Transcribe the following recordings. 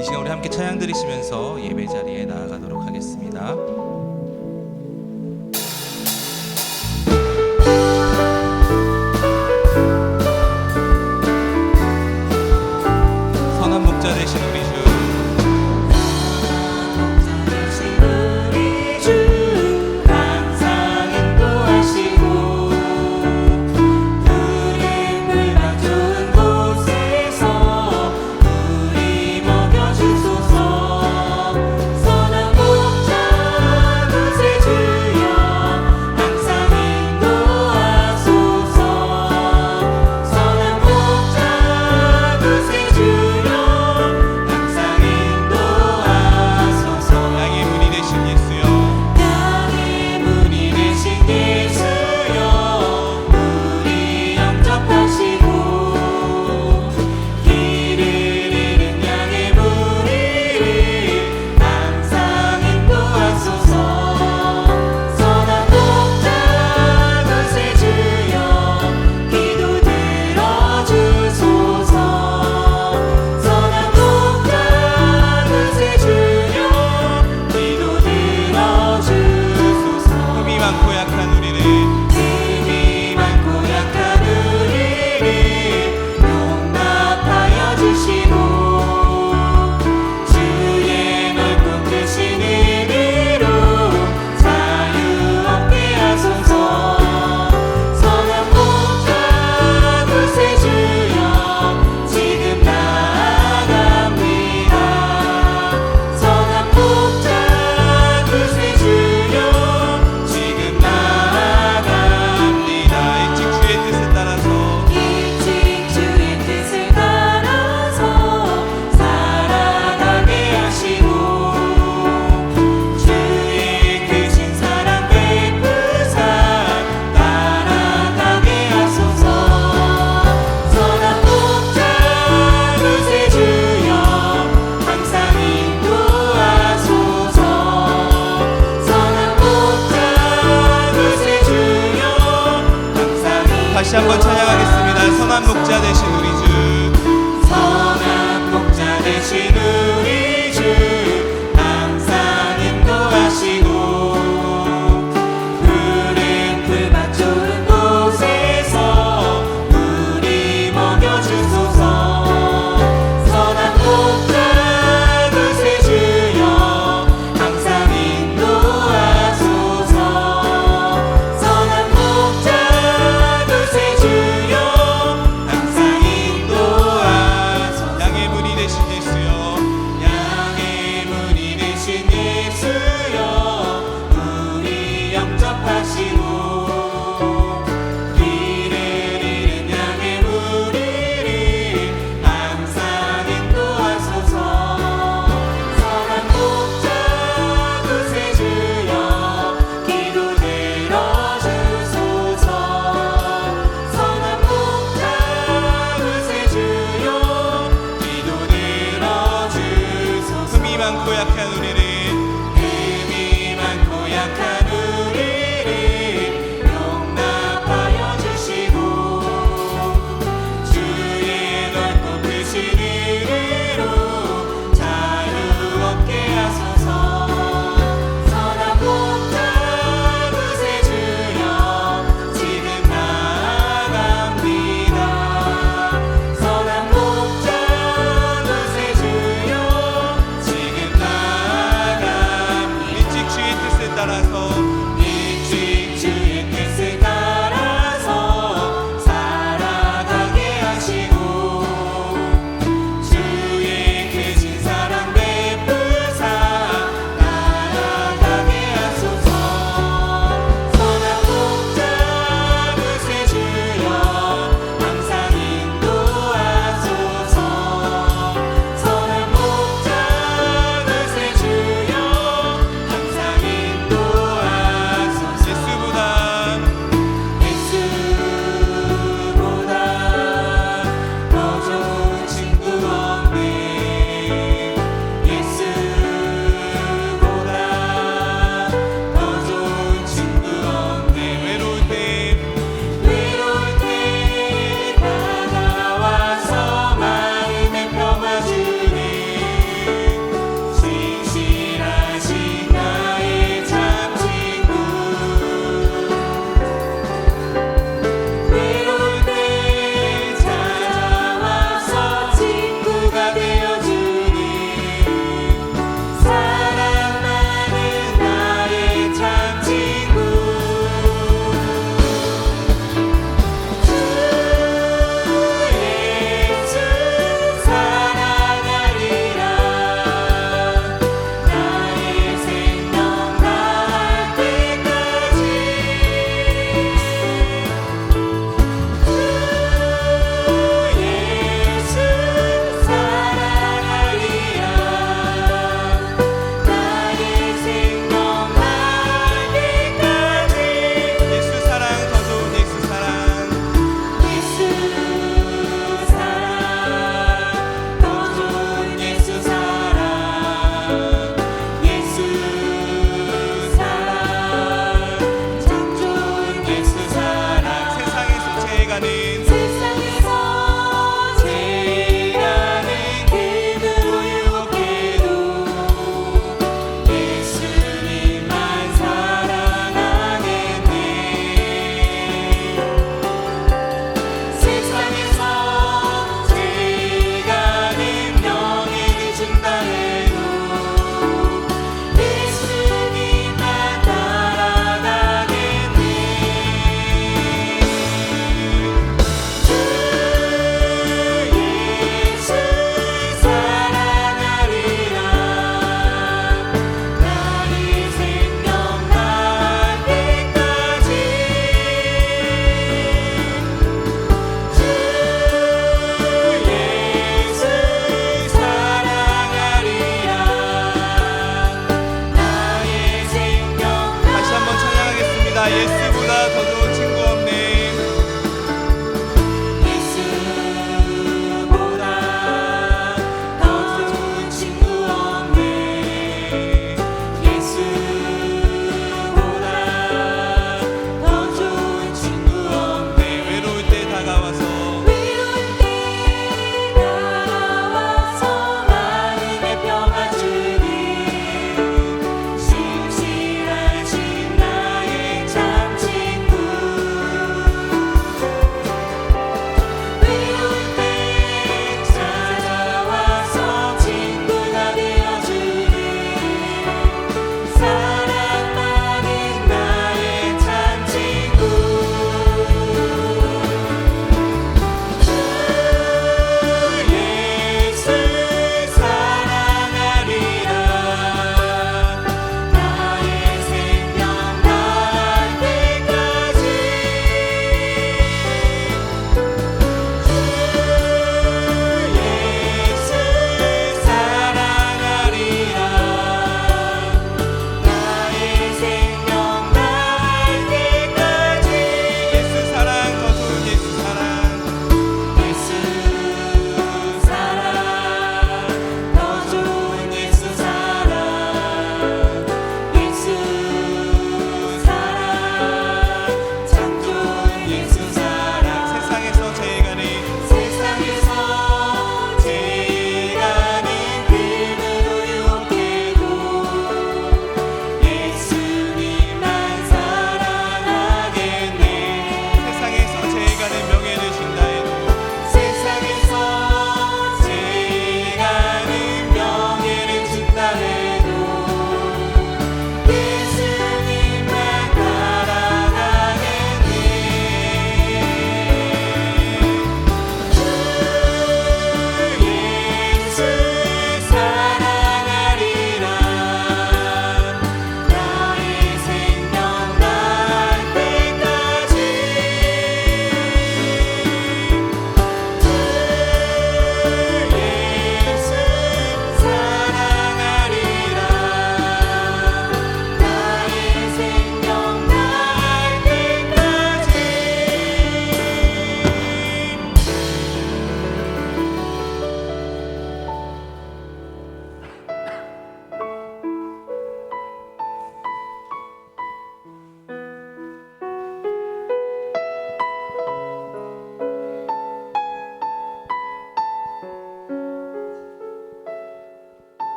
이 시간 우리 함께 찬양 드리시면서 예배 자리에 나아가도록 하겠습니다. 선한 목자 되신 우리 주, 다시 한번 찬양하겠습니다. 선한 목자 되신 우리 주, 선한 목자 되신 우리 주, 항상 인도하시고 푸른 풀밭 좋은 곳에서 우리 먹여주소서. 선한 목자 구세주여, 항상 인도하소서. 선한 목자 양의 문이 되신 예수여, 양의 문이 되신 예수여, 우리 영접하시고 길을 잃은 양의 무리를 항상 인도하소서. 선한 목자 구세주여, 기도 들어주소서. 선한 목자 구세주여, 기도 들어주소서.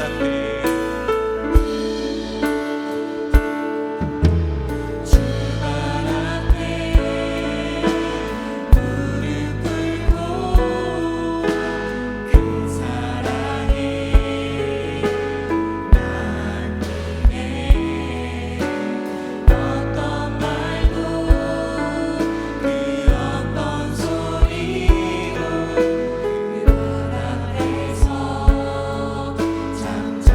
앞에 잠잠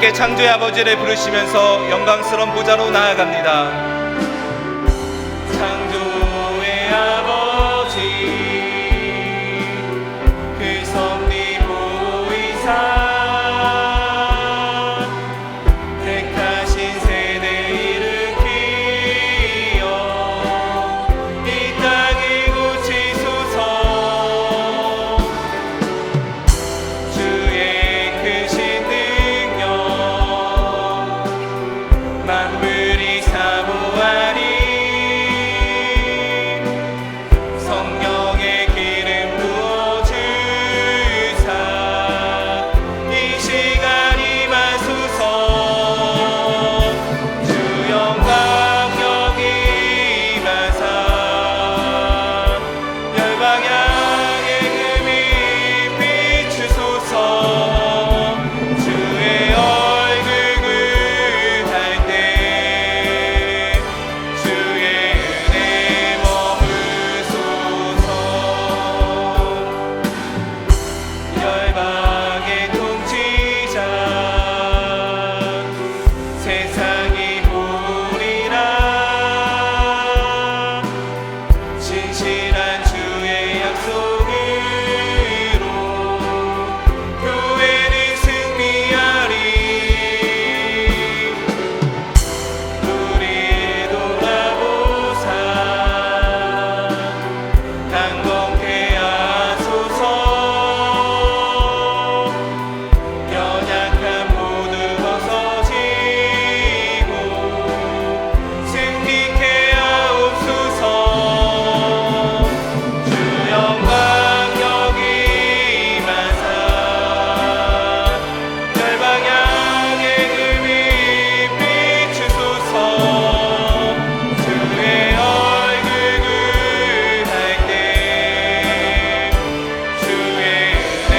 함께 창조의 아버지를 부르시면서 영광스러운 보좌로 나아갑니다. 창조의 아버지 그 섭리 보이사 택하신 세대 일으키어 이 땅을 고치소서. 주의 크신 능력 만물이 사모하니 성령의 기름 부어주사 이 시간 임하소서. 주 영광 여기 임하사 열방향의 금이 비추소서. 주의 얼굴 구할 때 주의 은혜 머무소서. 열방의 통치자 세상이 보리라. 진실한 주의 약속으로 교회는 승리하리. 우리 돌아보사 강건케 하소서. 연약한 모두 벗어지고 승리케 하옵소서. 주 영광 여기 임하사 열방향의 금이 비추소서. 주의 얼굴 구할 때 주의 은혜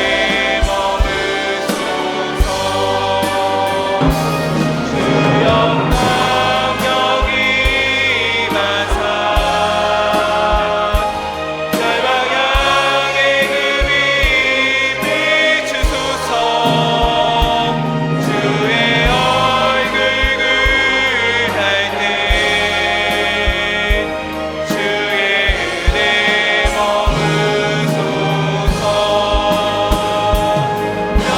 머무소서. 주 영광 여기 임하사 열방향의 금이 비추소서. 주의 얼굴 구할 때 주의 은혜 머무소서.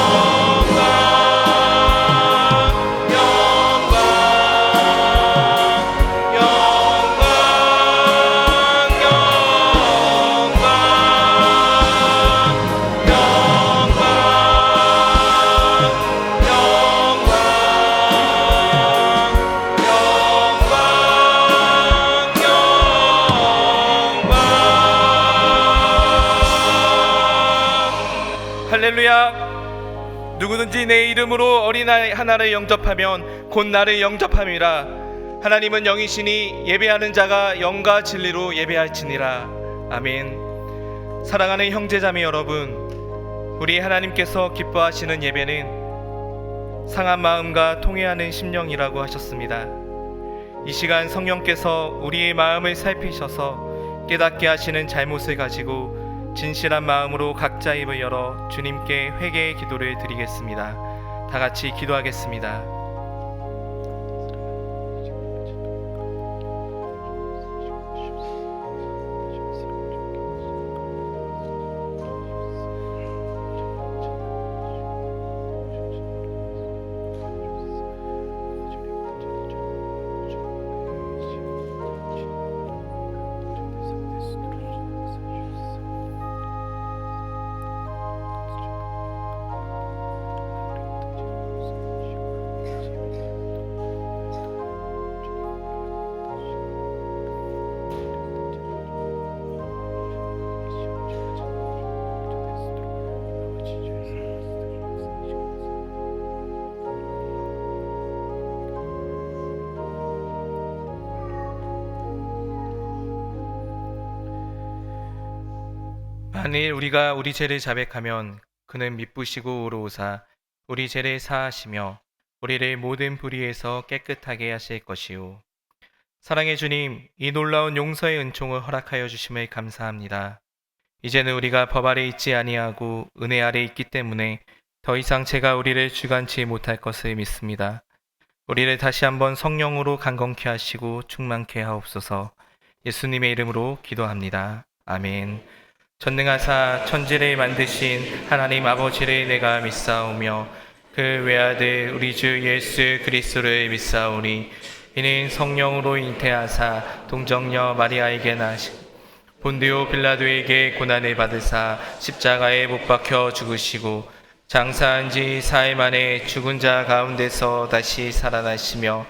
영광 할렐루야. 누구든지 내 이름으로 어린아이 하나를 영접하면 곧 나를 영접함이라. 하나님은 영이시니 예배하는 자가 영과 진리로 예배할지니라. 아멘. 사랑하는 형제자매 여러분, 우리 하나님께서 기뻐하시는 예배는 상한 마음과 통회하는 심령이라고 하셨습니다. 이 시간 성령께서 우리의 마음을 살피셔서 깨닫게 하시는 잘못을 가지고 진실한 마음으로 각자 입을 열어 주님께 회개의 기도를 드리겠습니다. 다 같이 기도하겠습니다. 만일 우리가 우리 죄를 자백하면 그는 미쁘시고 의로우사 우리 죄를 사하시며 우리를 모든 불의에서 깨끗하게 하실 것이요. 사랑의 주님, 이 놀라운 용서의 은총을 허락하여 주심을 감사합니다. 이제는 우리가 법 아래 있지 아니하고 은혜 아래 있기 때문에 더 이상 제가 우리를 주관치 못할 것을 믿습니다. 우리를 다시 한번 성령으로 강건케 하시고 충만케 하옵소서. 예수님의 이름으로 기도합니다. 아멘. 전능하사 천지를 만드신 하나님 아버지를 내가 믿사오며 그 외아들 우리 주 예수 그리스도를 믿사오니 이는 성령으로 잉태하사 동정녀 마리아에게 나시고 본디오 빌라도에게 고난을 받으사 십자가에 못 박혀 죽으시고 장사한 지 4일 만에 죽은 자 가운데서 다시 살아나시며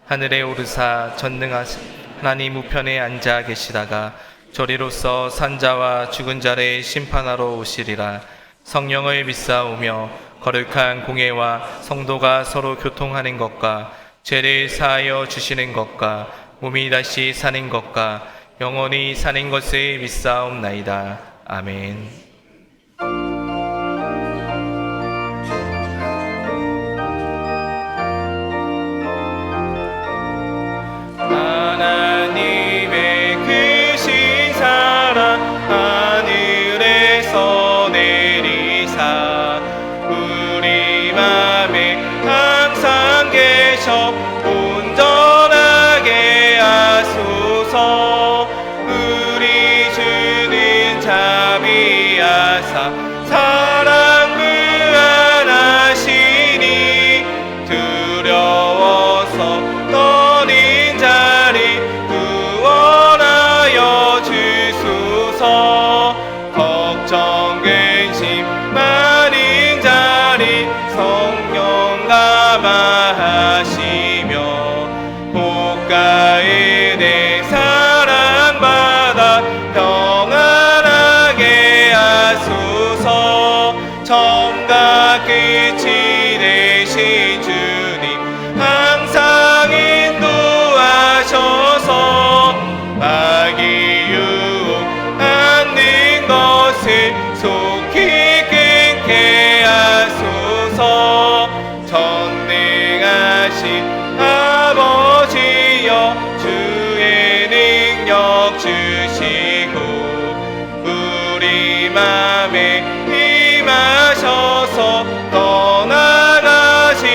하늘에 오르사 전능하신 하나님 우편에 앉아 계시다가 저리로서 산자와 죽은 자를 심판하러 오시리라. 성령을 믿사오며 거룩한 공예와 성도가 서로 교통하는 것과 죄를 사하여 주시는 것과 몸이 다시 사는 것과 영원히 사는 것을 믿사옵나이다. 아멘. 하나님의 크신 사랑 하늘에서 내리사 우리 맘에 항상 계셔 온전하게 하소서. 우리 주는 자비하사 사랑 무한하시니 두려워서 떠는 자를 구원하여 주소서. 걱정 근심 많은 자를 성령 감화하시며 복가은혜 사랑받아 평안하게 하소서. 처음과 끝이 되신 주님 항상 인도하셔서 악이 유혹하는 것을 속히 끊게 하소서. 전능하신 아버지여 주의 능력 주시고 우리 맘에 임하셔서 떠나가지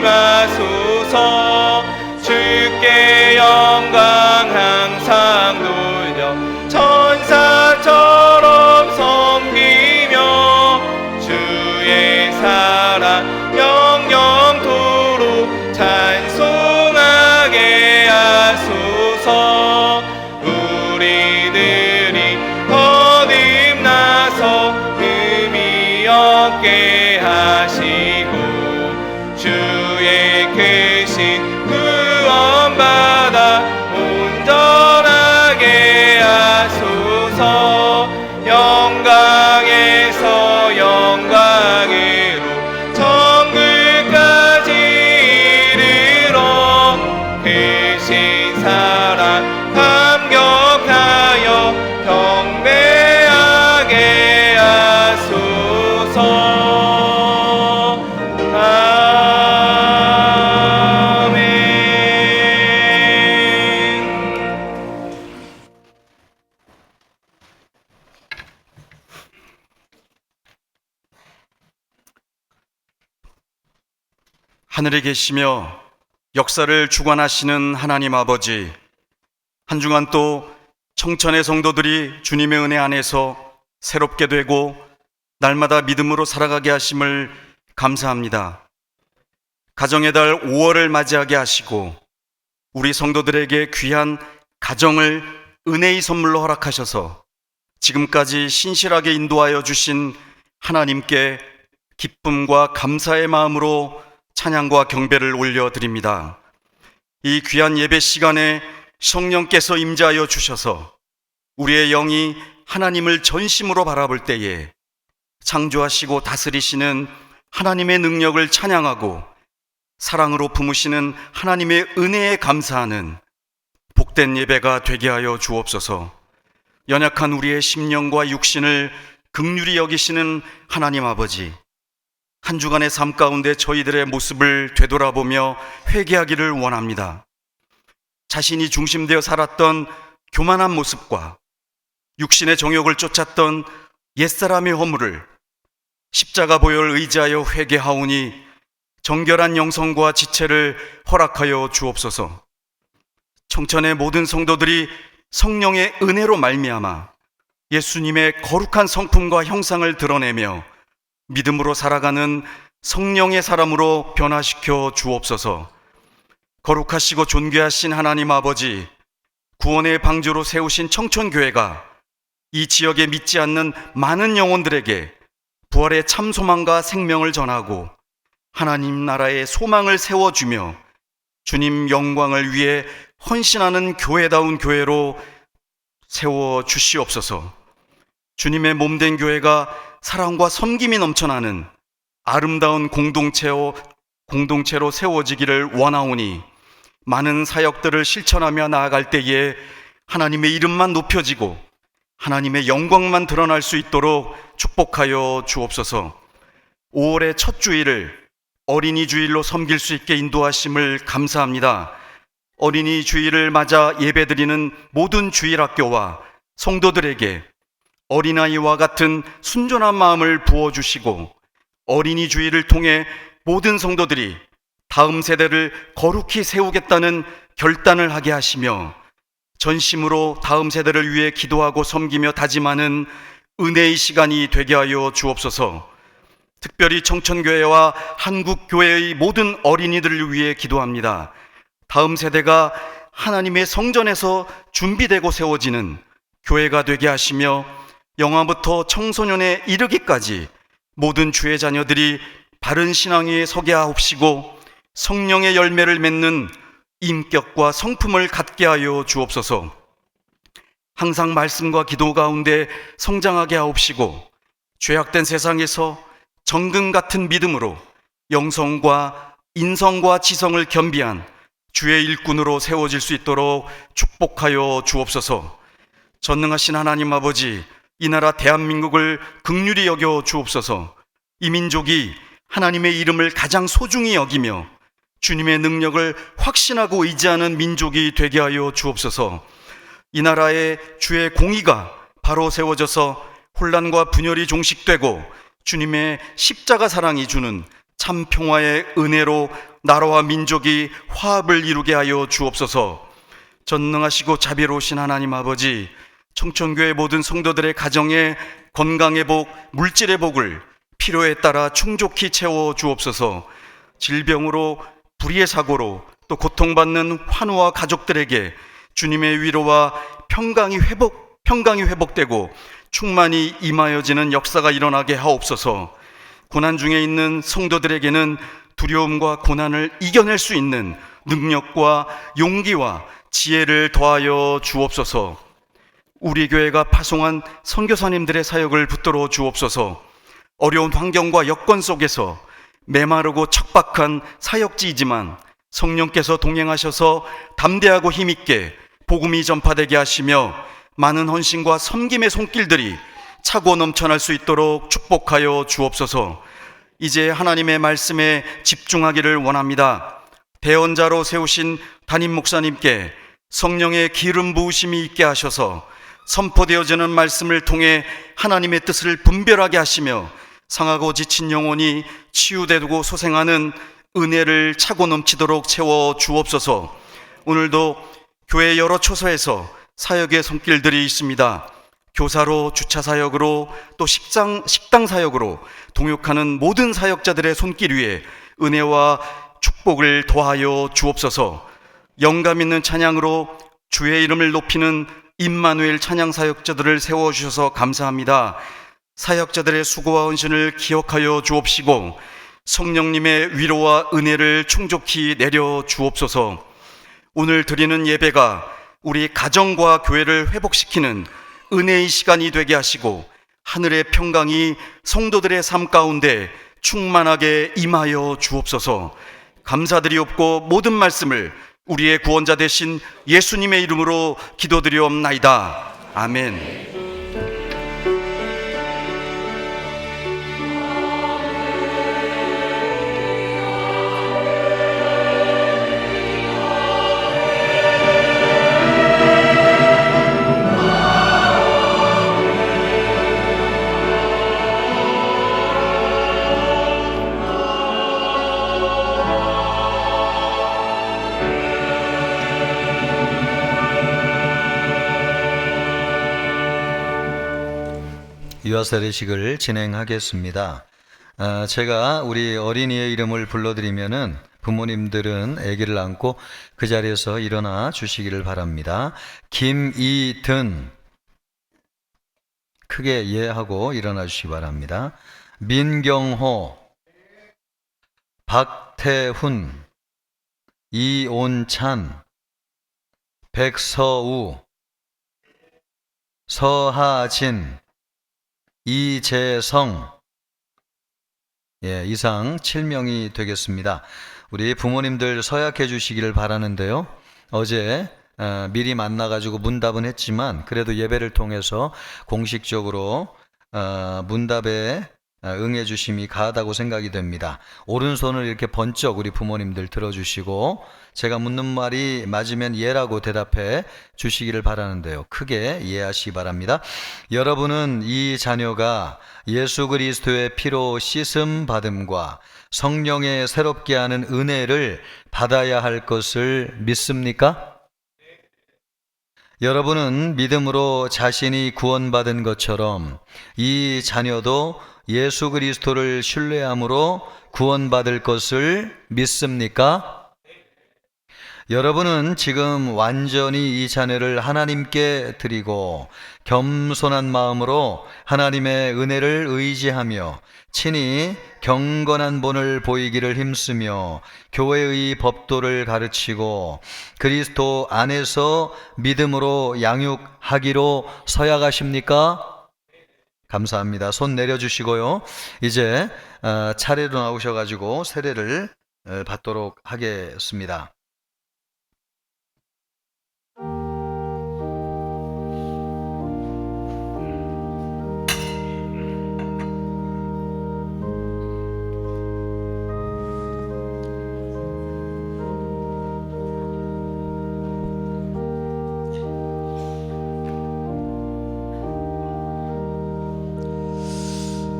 마소서. 주께 영광 항상 돌려 천사처럼 섬기며 주의 사랑 영영토록 찬송하게 하소서. 우리들이 거듭나서 의미 없게 하시고 주의 크신 구원받아 온전하게 하소서. 영광에서 영광으로 천국까지 이르러 크신 사랑 감격하여 경배하게 하소서. 하늘에 계시며 역사를 주관하시는 하나님 아버지, 한 주간 또 청천의 성도들이 주님의 은혜 안에서 새롭게 되고 날마다 믿음으로 살아가게 하심을 감사합니다. 가정의 달 5월을 맞이하게 하시고 우리 성도들에게 귀한 가정을 은혜의 선물로 허락하셔서 지금까지 신실하게 인도하여 주신 하나님께 기쁨과 감사의 마음으로 찬양과 경배를 올려드립니다. 이 귀한 예배 시간에 성령께서 임재하여 주셔서 우리의 영이 하나님을 전심으로 바라볼 때에 창조하시고 다스리시는 하나님의 능력을 찬양하고 사랑으로 품으시는 하나님의 은혜에 감사하는 복된 예배가 되게 하여 주옵소서. 연약한 우리의 심령과 육신을 긍휼히 여기시는 하나님 아버지, 한 주간의 삶 가운데 저희들의 모습을 되돌아보며 회개하기를 원합니다. 자신이 중심되어 살았던 교만한 모습과 육신의 정욕을 쫓았던 옛사람의 허물을 십자가 보혈 의지하여 회개하오니 정결한 영성과 지체를 허락하여 주옵소서. 청천의 모든 성도들이 성령의 은혜로 말미암아 예수님의 거룩한 성품과 형상을 드러내며 믿음으로 살아가는 성령의 사람으로 변화시켜 주옵소서. 거룩하시고 존귀하신 하나님 아버지, 구원의 방주로 세우신 청천교회가 이 지역에 믿지 않는 많은 영혼들에게 부활의 참 소망과 생명을 전하고 하나님 나라의 소망을 세워주며 주님 영광을 위해 헌신하는 교회다운 교회로 세워주시옵소서. 주님의 몸된 교회가 사랑과 섬김이 넘쳐나는 아름다운 공동체로 세워지기를 원하오니 많은 사역들을 실천하며 나아갈 때에 하나님의 이름만 높여지고 하나님의 영광만 드러날 수 있도록 축복하여 주옵소서. 5월의 첫 주일을 어린이 주일로 섬길 수 있게 인도하심을 감사합니다. 어린이 주일을 맞아 예배드리는 모든 주일학교와 성도들에게 어린아이와 같은 순전한 마음을 부어주시고 어린이 주일을 통해 모든 성도들이 다음 세대를 거룩히 세우겠다는 결단을 하게 하시며 전심으로 다음 세대를 위해 기도하고 섬기며 다짐하는 은혜의 시간이 되게 하여 주옵소서. 특별히 청천교회와 한국교회의 모든 어린이들을 위해 기도합니다. 다음 세대가 하나님의 성전에서 준비되고 세워지는 교회가 되게 하시며 영아부터 청소년에 이르기까지 모든 주의 자녀들이 바른 신앙 위에 서게 하옵시고 성령의 열매를 맺는 인격과 성품을 갖게 하여 주옵소서. 항상 말씀과 기도 가운데 성장하게 하옵시고 죄악된 세상에서 정금 같은 믿음으로 영성과 인성과 지성을 겸비한 주의 일꾼으로 세워질 수 있도록 축복하여 주옵소서. 전능하신 하나님 아버지, 이 나라 대한민국을 긍휼히 여겨 주옵소서. 이 민족이 하나님의 이름을 가장 소중히 여기며 주님의 능력을 확신하고 의지하는 민족이 되게 하여 주옵소서. 이 나라에 주의 공의가 바로 세워져서 혼란과 분열이 종식되고 주님의 십자가 사랑이 주는 참 평화의 은혜로 나라와 민족이 화합을 이루게 하여 주옵소서. 전능하시고 자비로우신 하나님 아버지, 청천교회 모든 성도들의 가정에 건강의 복, 물질의 복을 필요에 따라 충족히 채워 주옵소서. 질병으로, 불의의 사고로 또 고통받는 환우와 가족들에게 주님의 위로와 평강이 회복되고 충만히 임하여지는 역사가 일어나게 하옵소서. 고난 중에 있는 성도들에게는 두려움과 고난을 이겨낼 수 있는 능력과 용기와 지혜를 더하여 주옵소서. 우리 교회가 파송한 선교사님들의 사역을 붙들어 주옵소서. 어려운 환경과 여건 속에서 메마르고 척박한 사역지이지만 성령께서 동행하셔서 담대하고 힘있게 복음이 전파되게 하시며 많은 헌신과 섬김의 손길들이 차고 넘쳐날 수 있도록 축복하여 주옵소서. 이제 하나님의 말씀에 집중하기를 원합니다. 대언자로 세우신 담임 목사님께 성령의 기름 부으심이 있게 하셔서 선포되어지는 말씀을 통해 하나님의 뜻을 분별하게 하시며 상하고 지친 영혼이 치유되고 소생하는 은혜를 차고 넘치도록 채워 주옵소서. 오늘도 교회 여러 초소에서 사역의 손길들이 있습니다. 교사로, 주차 사역으로, 또 식당 사역으로 동역하는 모든 사역자들의 손길 위에 은혜와 축복을 더하여 주옵소서. 영감 있는 찬양으로 주의 이름을 높이는 임마누엘 찬양 사역자들을 세워주셔서 감사합니다. 사역자들의 수고와 헌신을 기억하여 주옵시고 성령님의 위로와 은혜를 충족히 내려 주옵소서. 오늘 드리는 예배가 우리 가정과 교회를 회복시키는 은혜의 시간이 되게 하시고 하늘의 평강이 성도들의 삶 가운데 충만하게 임하여 주옵소서. 감사드리옵고 모든 말씀을 우리의 구원자 되신 예수님의 이름으로 기도드리옵나이다. 아멘. 유아세례식을 진행하겠습니다. 제가 우리 어린이의 이름을 불러드리면은 부모님들은 아기를 안고 그 자리에서 일어나 주시기를 바랍니다. 김이든, 크게 예하고 일어나 주시기 바랍니다. 민경호, 박태훈, 이온찬, 백서우, 서하진, 이재성, 이상 7명이 되겠습니다. 우리 부모님들 서약해 주시기를 바라는데요. 어제 미리 만나가지고 문답은 했지만 그래도 예배를 통해서 공식적으로 문답에 응해 주심이 가하다고 생각이 됩니다. 오른손을 이렇게 번쩍 우리 부모님들 들어주시고 제가 묻는 말이 맞으면 예라고 대답해 주시기를 바라는데요. 크게 이해하시기 바랍니다. 여러분은 이 자녀가 예수 그리스도의 피로 씻음 받음과 성령의 새롭게 하는 은혜를 받아야 할 것을 믿습니까? 여러분은 믿음으로 자신이 구원받은 것처럼 이 자녀도 예수 그리스도를 신뢰함으로 구원받을 것을 믿습니까? 여러분은 지금 완전히 이 자녀를 하나님께 드리고 겸손한 마음으로 하나님의 은혜를 의지하며 친히 경건한 본을 보이기를 힘쓰며 교회의 법도를 가르치고 그리스도 안에서 믿음으로 양육하기로 서약하십니까? 감사합니다. 손 내려주시고요. 이제 차례로 나오셔가지고 세례를 받도록 하겠습니다.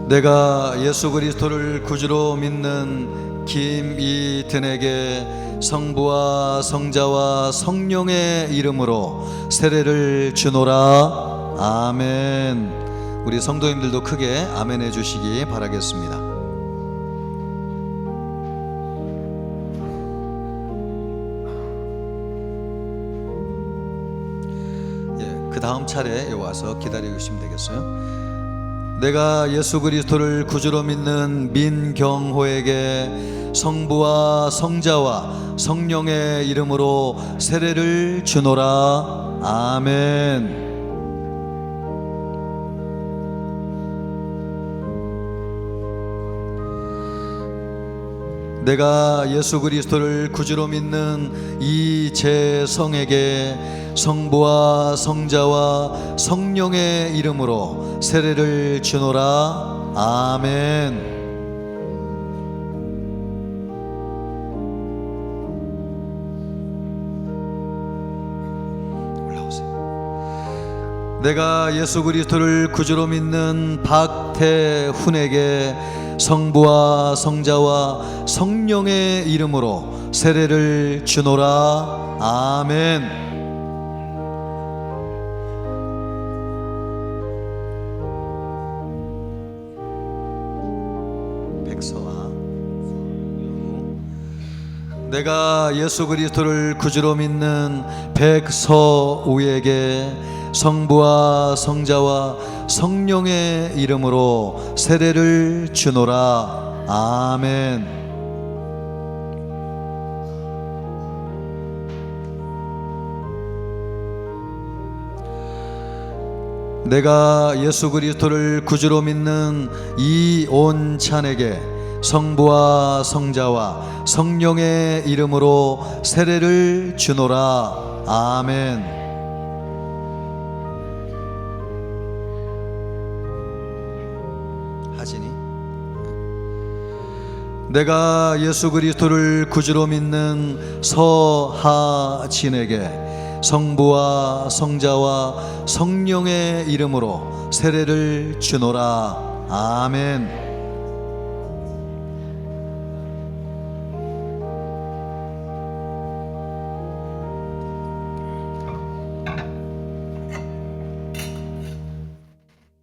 내가 예수 그리스도를 구주로 믿는 김이든에게 성부와 성자와 성령의 이름으로 세례를 주노라. 아멘. 우리 성도님들도 크게 아멘 해주시기 바라겠습니다. 그 다음 차례에 와서 기다려 주시면 되겠어요. 내가 예수 그리스도를 구주로 믿는 민경호에게 성부와 성자와 성령의 이름으로 세례를 주노라. 아멘. 내가 예수 그리스도를 구주로 믿는 이재성에게 성부와 성자와 성령의 이름으로 세례를 주노라. 아멘. 올라오세요. 내가 예수 그리스도를 구주로 믿는 박태훈에게 성부와 성자와 성령의 이름으로 세례를 주노라. 아멘. 내가 예수 그리스도를 구주로 믿는 백서우에게 성부와 성자와 성령의 이름으로 세례를 주노라. 아멘. 내가 예수 그리스도를 구주로 믿는 이온찬에게 성부와 성자와 성령의 이름으로 세례를 주노라. 아멘. 하진이. 내가 예수 그리스도를 구주로 믿는 서하진에게 성부와 성자와 성령의 이름으로 세례를 주노라. 아멘.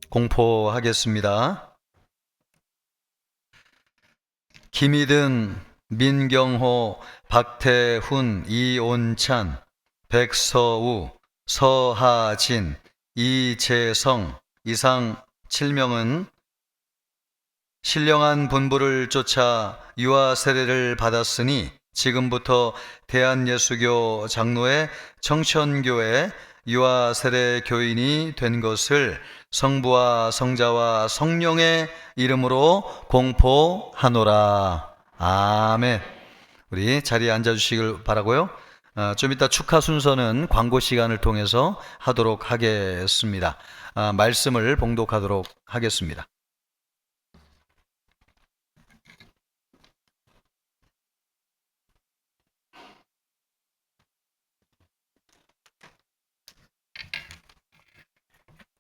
공포하겠습니다. 김희든, 민경호, 박태훈, 이온찬, 백서우, 서하진, 이재성 이상 7명은 신령한 분부를 쫓아 유아 세례를 받았으니 지금부터 대한예수교 장로회 청천교회 유아 세례 교인이 된 것을 성부와 성자와 성령의 이름으로 공포하노라. 아멘. 우리 자리에 앉아주시길 바라고요. 좀 이따 축하 순서는 광고 시간을 통해서 하도록 하겠습니다. 말씀을 봉독하도록 하겠습니다.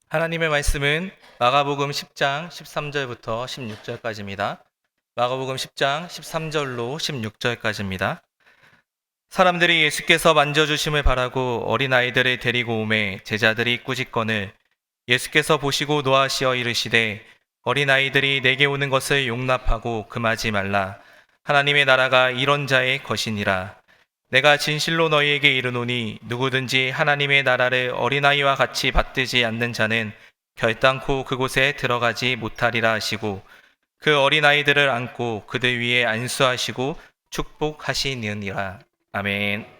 하나님의 말씀은 마가복음 10장 13절부터 16절까지입니다. 마가복음 10장 13절로 16절까지입니다. 사람들이 예수께서 만져주심을 바라고 어린아이들을 데리고 오매 제자들이 꾸짖거늘 예수께서 보시고 노하시어 이르시되 어린아이들이 내게 오는 것을 용납하고 금하지 말라. 하나님의 나라가 이런 자의 것이니라. 내가 진실로 너희에게 이르노니 누구든지 하나님의 나라를 어린아이와 같이 받들지 않는 자는 결단코 그곳에 들어가지 못하리라 하시고 그 어린아이들을 안고 그들 위에 안수하시고 축복하시느니라. 아멘.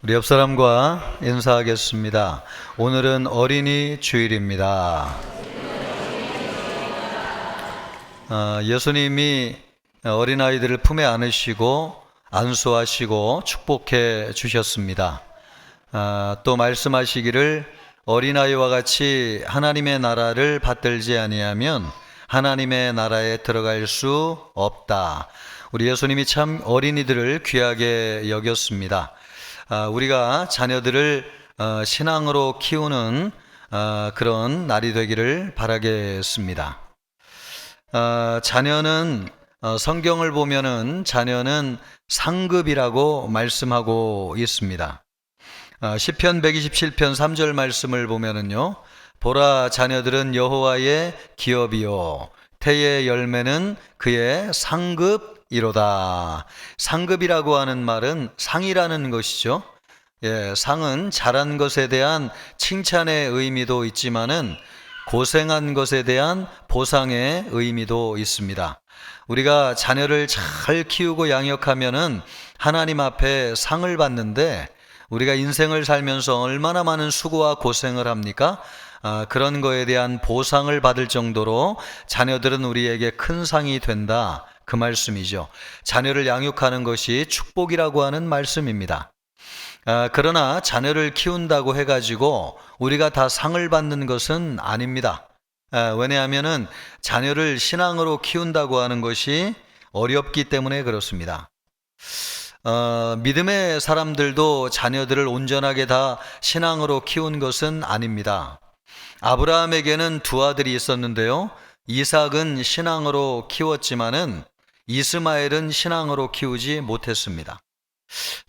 우리 옆 사람과 인사하겠습니다. 오늘은 어린이 주일입니다. 예수님이 어린아이들을 품에 안으시고 안수하시고 축복해 주셨습니다. 또 말씀하시기를 어린아이와 같이 하나님의 나라를 받들지 아니하면 하나님의 나라에 들어갈 수 없다. 우리 예수님이 참 어린이들을 귀하게 여겼습니다. 우리가 자녀들을 신앙으로 키우는 그런 날이 되기를 바라겠습니다. 자녀는 성경을 보면은 자녀는 상급이라고 말씀하고 있습니다. 시편 127편 3절 말씀을 보면은요, 보라 자녀들은 여호와의 기업이요 태의 열매는 그의 상급이로다. 상급이라고 하는 말은 상이라는 것이죠. 상은 잘한 것에 대한 칭찬의 의미도 있지만은 고생한 것에 대한 보상의 의미도 있습니다. 우리가 자녀를 잘 키우고 양육하면은 하나님 앞에 상을 받는데, 우리가 인생을 살면서 얼마나 많은 수고와 고생을 합니까? 그런 거에 대한 보상을 받을 정도로 자녀들은 우리에게 큰 상이 된다, 그 말씀이죠. 자녀를 양육하는 것이 축복이라고 하는 말씀입니다. 그러나 자녀를 키운다고 해가지고 우리가 다 상을 받는 것은 아닙니다. 왜냐하면은 자녀를 신앙으로 키운다고 하는 것이 어렵기 때문에 그렇습니다. 믿음의 사람들도 자녀들을 온전하게 다 신앙으로 키운 것은 아닙니다. 아브라함에게는 두 아들이 있었는데요, 이삭은 신앙으로 키웠지만은 이스마엘은 신앙으로 키우지 못했습니다.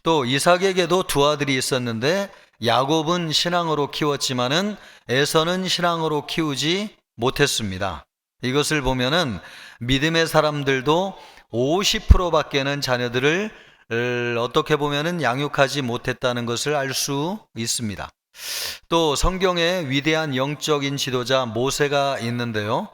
또 이삭에게도 두 아들이 있었는데 야곱은 신앙으로 키웠지만은 에서는 신앙으로 키우지 못했습니다. 이것을 보면은 믿음의 사람들도 50%밖에는 자녀들을 어떻게 보면은 양육하지 못했다는 것을 알 수 있습니다. 또 성경에 위대한 영적인 지도자 모세가 있는데요,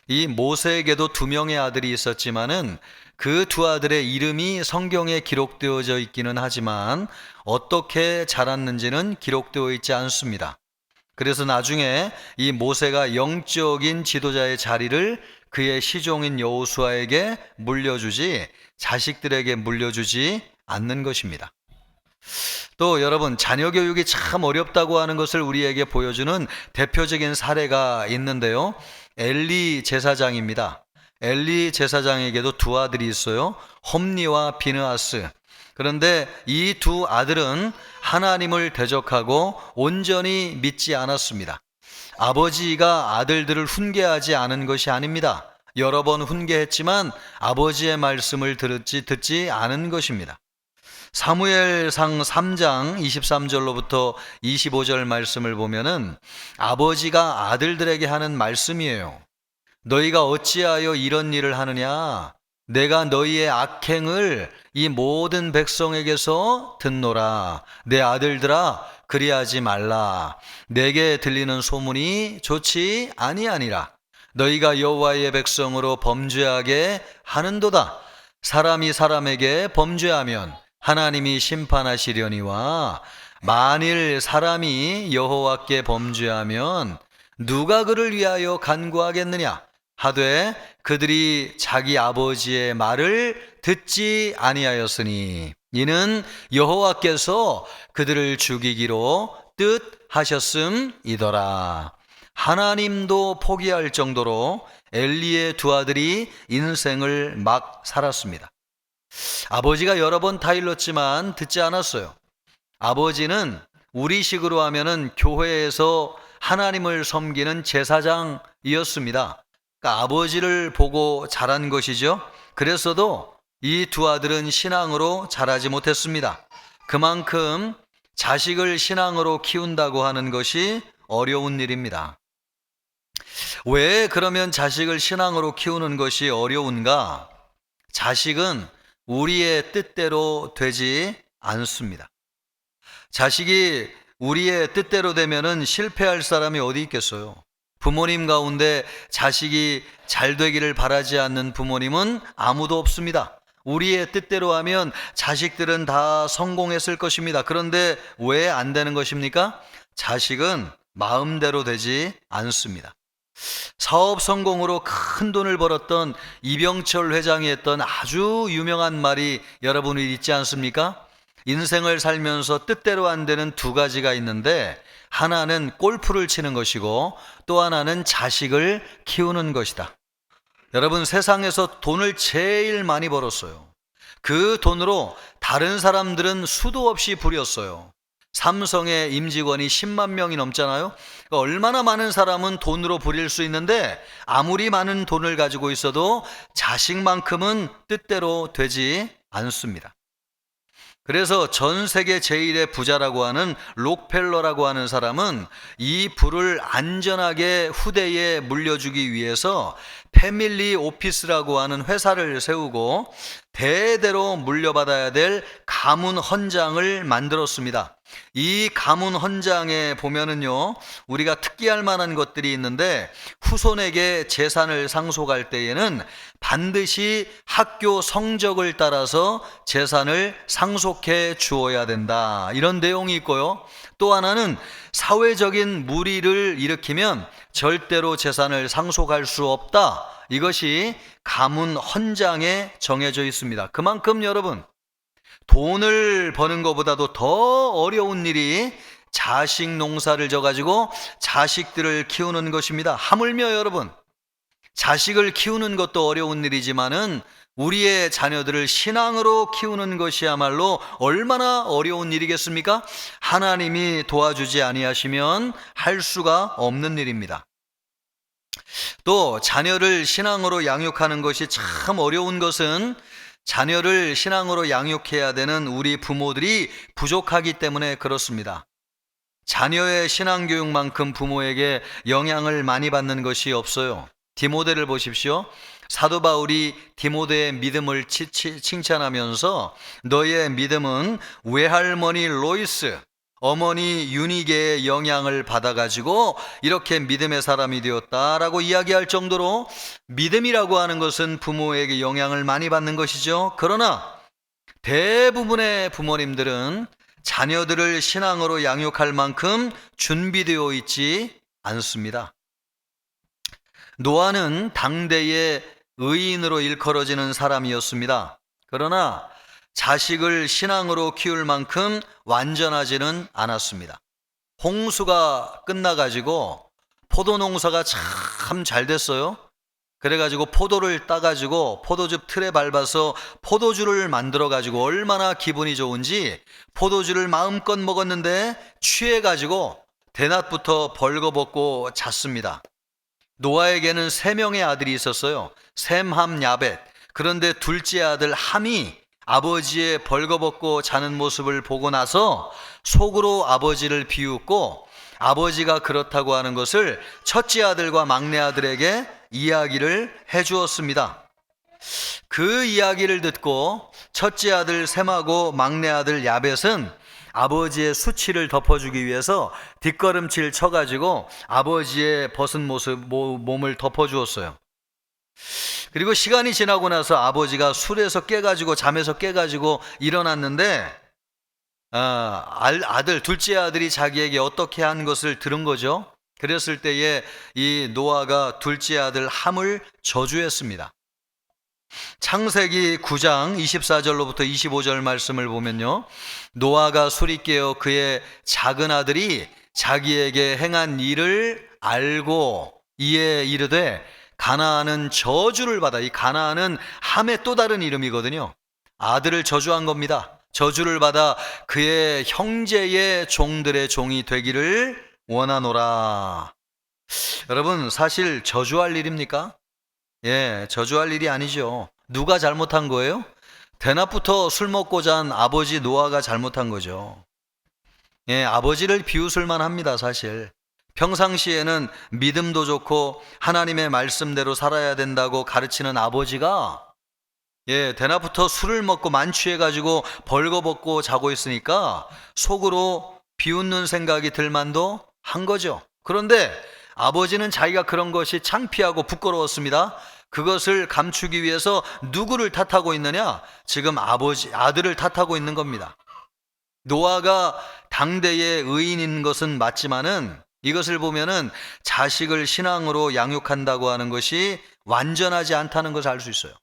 이 모세에게도 두 명의 아들이 있었지만은 그 두 아들의 이름이 성경에 기록되어져 있기는 하지만 어떻게 자랐는지는 기록되어 있지 않습니다. 그래서 나중에 이 모세가 영적인 지도자의 자리를 그의 시종인 여호수아에게 물려주지 자식들에게 물려주지 않는 것입니다. 또 여러분, 자녀 교육이 참 어렵다고 하는 것을 우리에게 보여주는 대표적인 사례가 있는데요, 엘리 제사장입니다. 엘리 제사장에게도 두 아들이 있어요. 홈니와 비느하스. 그런데 이 두 아들은 하나님을 대적하고 온전히 믿지 않았습니다. 아버지가 아들들을 훈계하지 않은 것이 아닙니다. 여러 번 훈계했지만 아버지의 말씀을 듣지 않은 것입니다. 사무엘상 3장 23절로부터 25절 말씀을 보면은 아버지가 아들들에게 하는 말씀이에요. 너희가 어찌하여 이런 일을 하느냐? 내가 너희의 악행을 이 모든 백성에게서 듣노라. 내 아들들아, 그리하지 말라. 내게 들리는 소문이 좋지 아니하니라. 너희가 여호와의 백성으로 범죄하게 하는도다. 사람이 사람에게 범죄하면 하나님이 심판하시려니와 만일 사람이 여호와께 범죄하면 누가 그를 위하여 간구하겠느냐? 하되 그들이 자기 아버지의 말을 듣지 아니하였으니 이는 여호와께서 그들을 죽이기로 뜻하셨음이더라. 하나님도 포기할 정도로 엘리의 두 아들이 인생을 막 살았습니다. 아버지가 여러 번 다 일렀지만 듣지 않았어요. 아버지는 우리식으로 하면은 교회에서 하나님을 섬기는 제사장이었습니다. 그러니까 아버지를 보고 자란 것이죠. 그랬어도 이 두 아들은 신앙으로 자라지 못했습니다. 그만큼 자식을 신앙으로 키운다고 하는 것이 어려운 일입니다. 왜 그러면 자식을 신앙으로 키우는 것이 어려운가? 자식은 우리의 뜻대로 되지 않습니다. 자식이 우리의 뜻대로 되면은 실패할 사람이 어디 있겠어요? 부모님 가운데 자식이 잘 되기를 바라지 않는 부모님은 아무도 없습니다. 우리의 뜻대로 하면 자식들은 다 성공했을 것입니다. 그런데 왜 안 되는 것입니까? 자식은 마음대로 되지 않습니다. 사업 성공으로 큰 돈을 벌었던 이병철 회장이 했던 아주 유명한 말이 여러분이 있지 않습니까? 인생을 살면서 뜻대로 안 되는 두 가지가 있는데, 하나는 골프를 치는 것이고 또 하나는 자식을 키우는 것이다. 여러분, 세상에서 돈을 제일 많이 벌었어요. 그 돈으로 다른 사람들은 수도 없이 부렸어요. 삼성의 임직원이 10만 명이 넘잖아요. 그러니까 얼마나 많은 사람은 돈으로 부릴 수 있는데, 아무리 많은 돈을 가지고 있어도 자식만큼은 뜻대로 되지 않습니다. 그래서 전 세계 제1의 부자라고 하는 록펠러라고 하는 사람은 이 부를 안전하게 후대에 물려주기 위해서 패밀리 오피스라고 하는 회사를 세우고 대대로 물려받아야 될 가문 헌장을 만들었습니다. 이 가문 헌장에 보면은요, 우리가 특기할 만한 것들이 있는데, 후손에게 재산을 상속할 때에는 반드시 학교 성적을 따라서 재산을 상속해 주어야 된다, 이런 내용이 있고요. 또 하나는 사회적인 무리를 일으키면 절대로 재산을 상속할 수 없다, 이것이 가문 헌장에 정해져 있습니다. 그만큼 여러분, 돈을 버는 것보다도 더 어려운 일이 자식 농사를 져가지고 자식들을 키우는 것입니다. 하물며 여러분, 자식을 키우는 것도 어려운 일이지만은 우리의 자녀들을 신앙으로 키우는 것이야말로 얼마나 어려운 일이겠습니까? 하나님이 도와주지 아니하시면 할 수가 없는 일입니다. 또 자녀를 신앙으로 양육하는 것이 참 어려운 것은, 자녀를 신앙으로 양육해야 되는 우리 부모들이 부족하기 때문에 그렇습니다. 자녀의 신앙교육만큼 부모에게 영향을 많이 받는 것이 없어요. 디모데를 보십시오. 사도 바울이 디모데의 믿음을 칭찬하면서 너의 믿음은 외할머니 로이스, 어머니 유니게의 영향을 받아가지고 이렇게 믿음의 사람이 되었다라고 이야기할 정도로, 믿음이라고 하는 것은 부모에게 영향을 많이 받는 것이죠. 그러나 대부분의 부모님들은 자녀들을 신앙으로 양육할 만큼 준비되어 있지 않습니다. 노아는 당대의 의인으로 일컬어지는 사람이었습니다. 그러나 자식을 신앙으로 키울 만큼 완전하지는 않았습니다. 홍수가 끝나가지고 포도 농사가 참 잘 됐어요. 그래가지고 포도를 따가지고 포도즙 틀에 밟아서 포도주를 만들어가지고 얼마나 기분이 좋은지 포도주를 마음껏 먹었는데 취해가지고 대낮부터 벌거벗고 잤습니다. 노아에게는 3명의 아들이 있었어요. 셈, 함, 야벳. 그런데 둘째 아들 함이 아버지의 벌거벗고 자는 모습을 보고 나서 속으로 아버지를 비웃고, 아버지가 그렇다고 하는 것을 첫째 아들과 막내 아들에게 이야기를 해 주었습니다. 그 이야기를 듣고 첫째 아들 셈하고 막내 아들 야벳은 아버지의 수치를 덮어주기 위해서 뒷걸음질 쳐가지고 아버지의 벗은 몸을 덮어주었어요. 그리고 시간이 지나고 나서 아버지가 술에서 깨가지고, 잠에서 깨가지고 일어났는데, 둘째 아들이 자기에게 어떻게 한 것을 들은 거죠. 그랬을 때에 이 노아가 둘째 아들 함을 저주했습니다. 창세기 9장 24절로부터 25절 말씀을 보면요, 노아가 술이 깨어 그의 작은 아들이 자기에게 행한 일을 알고 이에 이르되 가나안은 저주를 받아. 이 가나안은 함의 또 다른 이름이거든요. 아들을 저주한 겁니다. 저주를 받아 그의 형제의 종들의 종이 되기를 원하노라. 여러분, 사실 저주할 일입니까? 예, 저주할 일이 아니죠. 누가 잘못한 거예요? 대낮부터 술 먹고 잔 아버지 노아가 잘못한 거죠. 예, 아버지를 비웃을 만합니다. 사실 평상시에는 믿음도 좋고 하나님의 말씀대로 살아야 된다고 가르치는 아버지가, 예, 대낮부터 술을 먹고 만취해가지고 벌거벗고 자고 있으니까 속으로 비웃는 생각이 들만도 한 거죠. 그런데 아버지는 자기가 그런 것이 창피하고 부끄러웠습니다. 그것을 감추기 위해서 누구를 탓하고 있느냐? 지금 아들을 탓하고 있는 겁니다. 노아가 당대의 의인인 것은 맞지만은 이것을 보면은 자식을 신앙으로 양육한다고 하는 것이 완전하지 않다는 것을 알 수 있어요.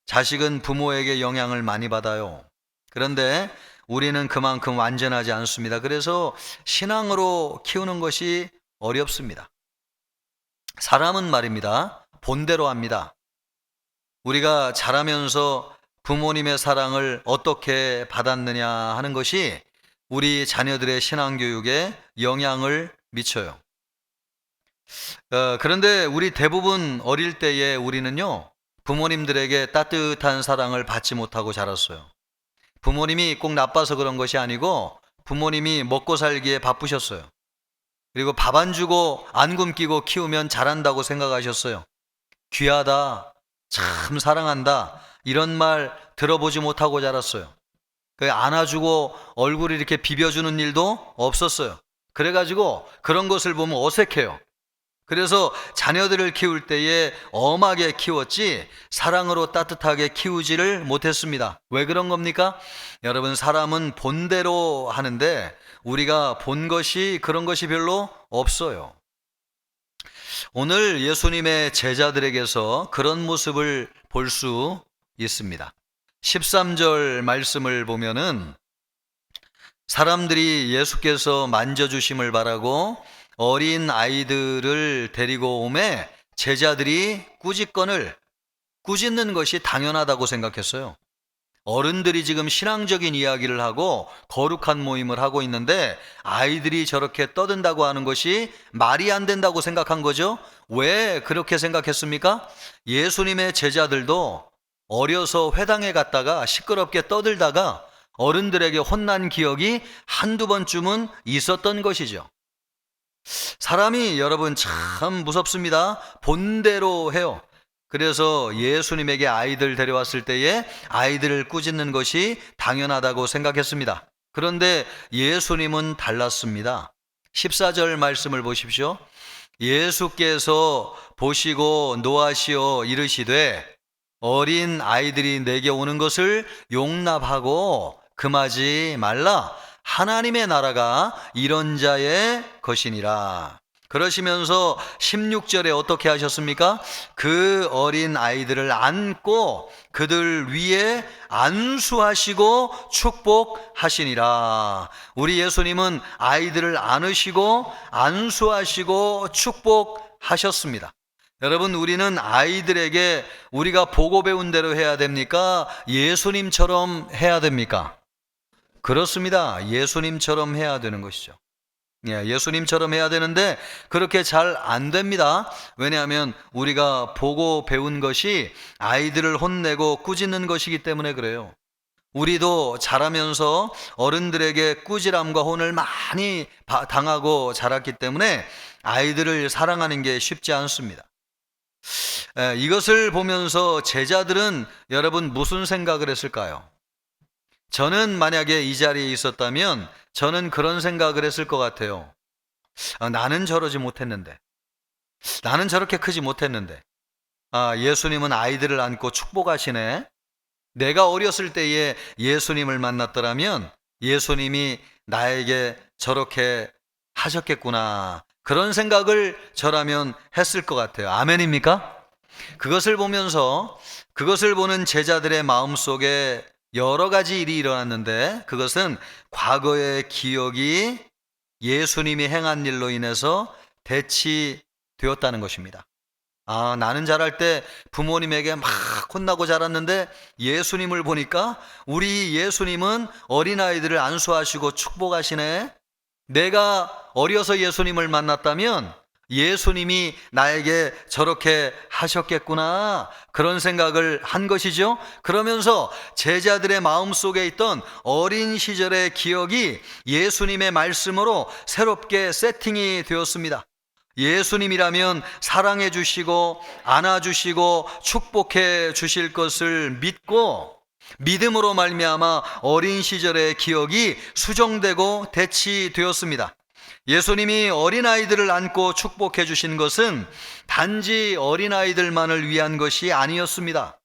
자식은 부모에게 영향을 많이 받아요. 그런데 우리는 그만큼 완전하지 않습니다. 그래서 신앙으로 키우는 것이 어렵습니다. 사람은 말입니다, 본대로 합니다. 우리가 자라면서 부모님의 사랑을 어떻게 받았느냐 하는 것이 우리 자녀들의 신앙교육에 영향을 미쳐요. 그런데 우리 대부분 어릴 때에 우리는요, 부모님들에게 따뜻한 사랑을 받지 못하고 자랐어요. 부모님이 꼭 나빠서 그런 것이 아니고 부모님이 먹고 살기에 바쁘셨어요. 그리고 밥 안 주고 안 굶기고 키우면 잘한다고 생각하셨어요. 귀하다, 참 사랑한다, 이런 말 들어보지 못하고 자랐어요. 안아주고 얼굴을 이렇게 비벼주는 일도 없었어요. 그래가지고 그런 것을 보면 어색해요. 그래서 자녀들을 키울 때에 엄하게 키웠지 사랑으로 따뜻하게 키우지를 못했습니다. 왜 그런 겁니까? 여러분, 사람은 본대로 하는데 우리가 본 것이 그런 것이 별로 없어요. 오늘 예수님의 제자들에게서 그런 모습을 볼 수 있습니다. 13절 말씀을 보면은 사람들이 예수께서 만져주심을 바라고 어린 아이들을 데리고 오매 제자들이 꾸짖는 것이 당연하다고 생각했어요. 어른들이 지금 신앙적인 이야기를 하고 거룩한 모임을 하고 있는데 아이들이 저렇게 떠든다고 하는 것이 말이 안 된다고 생각한 거죠. 왜 그렇게 생각했습니까? 예수님의 제자들도 어려서 회당에 갔다가 시끄럽게 떠들다가 어른들에게 혼난 기억이 한두 번쯤은 있었던 것이죠. 사람이 여러분 참 무섭습니다. 본대로 해요. 그래서 예수님에게 아이들 데려왔을 때에 아이들을 꾸짖는 것이 당연하다고 생각했습니다. 그런데 예수님은 달랐습니다. 14절 말씀을 보십시오. 예수께서 보시고 노하시어 이르시되 어린 아이들이 내게 오는 것을 용납하고 금하지 말라. 하나님의 나라가 이런 자의 것이니라. 그러시면서 16절에 어떻게 하셨습니까? 그 어린 아이들을 안고 그들 위에 안수하시고 축복하시니라. 우리 예수님은 아이들을 안으시고 안수하시고 축복하셨습니다. 여러분, 우리는 아이들에게 우리가 보고 배운 대로 해야 됩니까? 예수님처럼 해야 됩니까? 그렇습니다. 예수님처럼 해야 되는 것이죠. 예수님처럼 해야 되는데 그렇게 잘 안 됩니다. 왜냐하면 우리가 보고 배운 것이 아이들을 혼내고 꾸짖는 것이기 때문에 그래요. 우리도 자라면서 어른들에게 꾸지람과 혼을 많이 당하고 자랐기 때문에 아이들을 사랑하는 게 쉽지 않습니다. 이것을 보면서 제자들은 여러분 무슨 생각을 했을까요? 저는 만약에 이 자리에 있었다면 저는 그런 생각을 했을 것 같아요. 나는 저러지 못했는데, 나는 저렇게 크지 못했는데, 예수님은 아이들을 안고 축복하시네. 내가 어렸을 때에 예수님을 만났더라면 예수님이 나에게 저렇게 하셨겠구나, 그런 생각을 저라면 했을 것 같아요. 아멘입니까? 그것을 보면서, 그것을 보는 제자들의 마음속에 여러 가지 일이 일어났는데 그것은 과거의 기억이 예수님이 행한 일로 인해서 대치되었다는 것입니다. 나는 자랄 때 부모님에게 막 혼나고 자랐는데 예수님을 보니까 우리 예수님은 어린아이들을 안수하시고 축복하시네. 내가 어려서 예수님을 만났다면 예수님이 나에게 저렇게 하셨겠구나, 그런 생각을 한 것이죠. 그러면서 제자들의 마음속에 있던 어린 시절의 기억이 예수님의 말씀으로 새롭게 세팅이 되었습니다. 예수님이라면 사랑해 주시고 안아 주시고 축복해 주실 것을 믿고 믿음으로 말미암아 어린 시절의 기억이 수정되고 대치되었습니다. 예수님이 어린아이들을 안고 축복해 주신 것은 단지 어린아이들만을 위한 것이 아니었습니다.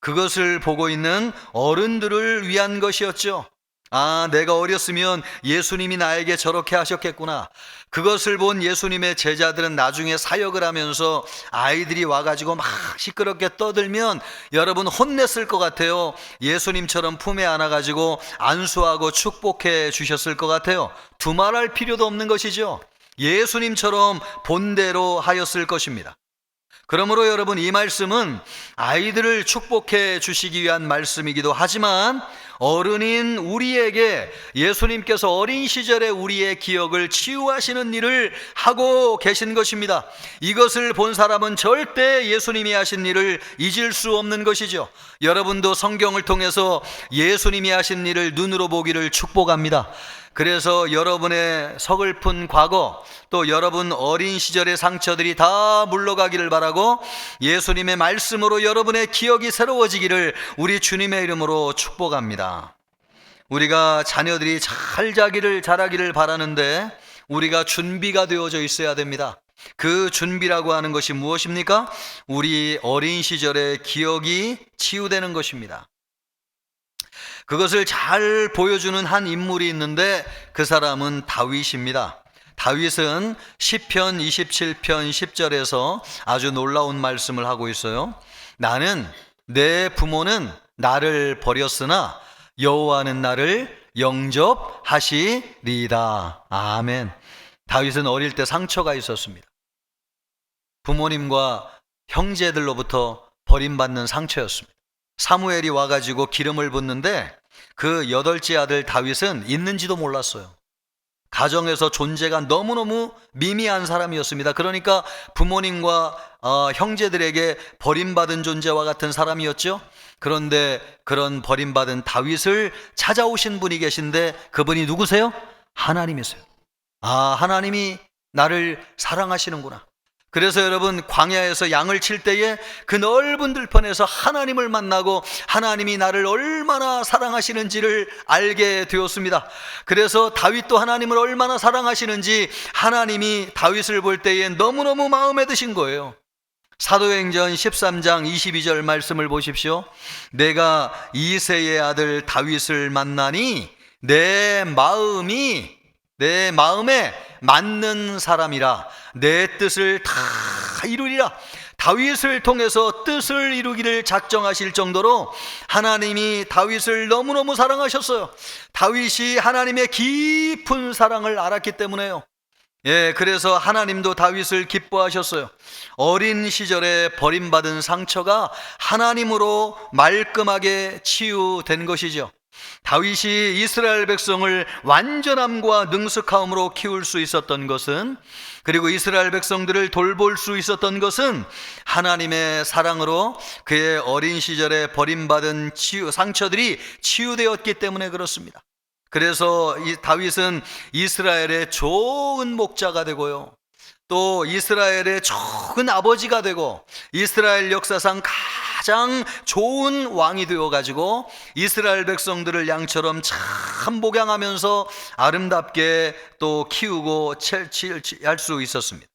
그것을 보고 있는 어른들을 위한 것이었죠. 아, 내가 어렸으면 예수님이 나에게 저렇게 하셨겠구나. 그것을 본 예수님의 제자들은 나중에 사역을 하면서 아이들이 와가지고 막 시끄럽게 떠들면 여러분 혼냈을 것 같아요. 예수님처럼 품에 안아가지고 안수하고 축복해 주셨을 것 같아요. 두말할 필요도 없는 것이죠. 예수님처럼 본대로 하였을 것입니다. 그러므로 여러분, 이 말씀은 아이들을 축복해 주시기 위한 말씀이기도 하지만 어른인 우리에게 예수님께서 어린 시절의 우리의 기억을 치유하시는 일을 하고 계신 것입니다. 이것을 본 사람은 절대 예수님이 하신 일을 잊을 수 없는 것이죠. 여러분도 성경을 통해서 예수님이 하신 일을 눈으로 보기를 축복합니다. 그래서 여러분의 서글픈 과거, 또 여러분 어린 시절의 상처들이 다 물러가기를 바라고 예수님의 말씀으로 여러분의 기억이 새로워지기를 우리 주님의 이름으로 축복합니다. 우리가 자녀들이 잘 자라기를 바라는데 우리가 준비가 되어져 있어야 됩니다. 그 준비라고 하는 것이 무엇입니까? 우리 어린 시절의 기억이 치유되는 것입니다. 그것을 잘 보여주는 한 인물이 있는데 그 사람은 다윗입니다. 다윗은 시편 27편 10절에서 아주 놀라운 말씀을 하고 있어요. 나는 내 부모는 나를 버렸으나 여호와는 나를 영접하시리이다. 아멘. 다윗은 어릴 때 상처가 있었습니다. 부모님과 형제들로부터 버림받는 상처였습니다. 사무엘이 와가지고 기름을 붓는데 그 8째 아들 다윗은 있는지도 몰랐어요. 가정에서 존재가 너무너무 미미한 사람이었습니다. 그러니까 부모님과 형제들에게 버림받은 존재와 같은 사람이었죠. 그런데 그런 버림받은 다윗을 찾아오신 분이 계신데 그분이 누구세요? 하나님이세요. 아, 하나님이 나를 사랑하시는구나. 그래서 여러분, 광야에서 양을 칠 때에 그 넓은 들판에서 하나님을 만나고 하나님이 나를 얼마나 사랑하시는지를 알게 되었습니다. 그래서 다윗도 하나님을 얼마나 사랑하시는지 하나님이 다윗을 볼 때에 너무너무 마음에 드신 거예요. 사도행전 13장 22절 말씀을 보십시오. 내가 이새의 아들 다윗을 만나니 내 마음에 맞는 사람이라 내 뜻을 다 이루리라. 다윗을 통해서 뜻을 이루기를 작정하실 정도로 하나님이 다윗을 너무너무 사랑하셨어요. 다윗이 하나님의 깊은 사랑을 알았기 때문에요. 예, 그래서 하나님도 다윗을 기뻐하셨어요. 어린 시절에 버림받은 상처가 하나님으로 말끔하게 치유된 것이죠. 다윗이 이스라엘 백성을 완전함과 능숙함으로 키울 수 있었던 것은, 그리고 이스라엘 백성들을 돌볼 수 있었던 것은 하나님의 사랑으로 그의 어린 시절에 버림받은 상처들이 치유되었기 때문에 그렇습니다. 그래서 이 다윗은 이스라엘의 좋은 목자가 되고요, 또 이스라엘의 좋은 아버지가 되고 이스라엘 역사상 가장 좋은 왕이 되어가지고 이스라엘 백성들을 양처럼 참 목양하면서 아름답게 또 키우고 할 수 있었습니다.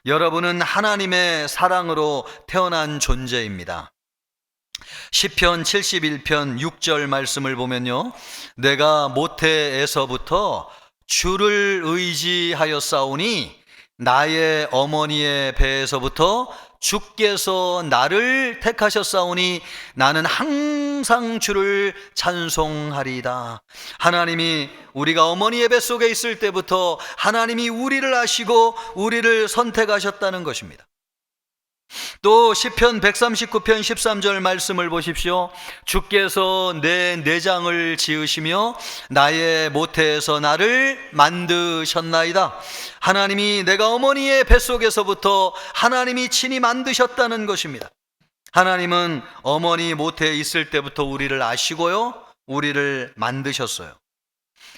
여러분은 하나님의 사랑으로 태어난 존재입니다. 시편 71편 6절 말씀을 보면요, 내가 모태에서부터 주를 의지하였사오니 나의 어머니의 배에서부터 주께서 나를 택하셨사오니 나는 항상 주를 찬송하리이다. 하나님이 우리가 어머니의 뱃속에 있을 때부터 하나님이 우리를 아시고 우리를 선택하셨다는 것입니다. 또 시편 139편 13절 말씀을 보십시오. 주께서 내 내장을 지으시며 나의 모태에서 나를 만드셨나이다. 하나님이 내가 어머니의 뱃속에서부터 하나님이 친히 만드셨다는 것입니다. 하나님은 어머니 모태에 있을 때부터 우리를 아시고요, 우리를 만드셨어요.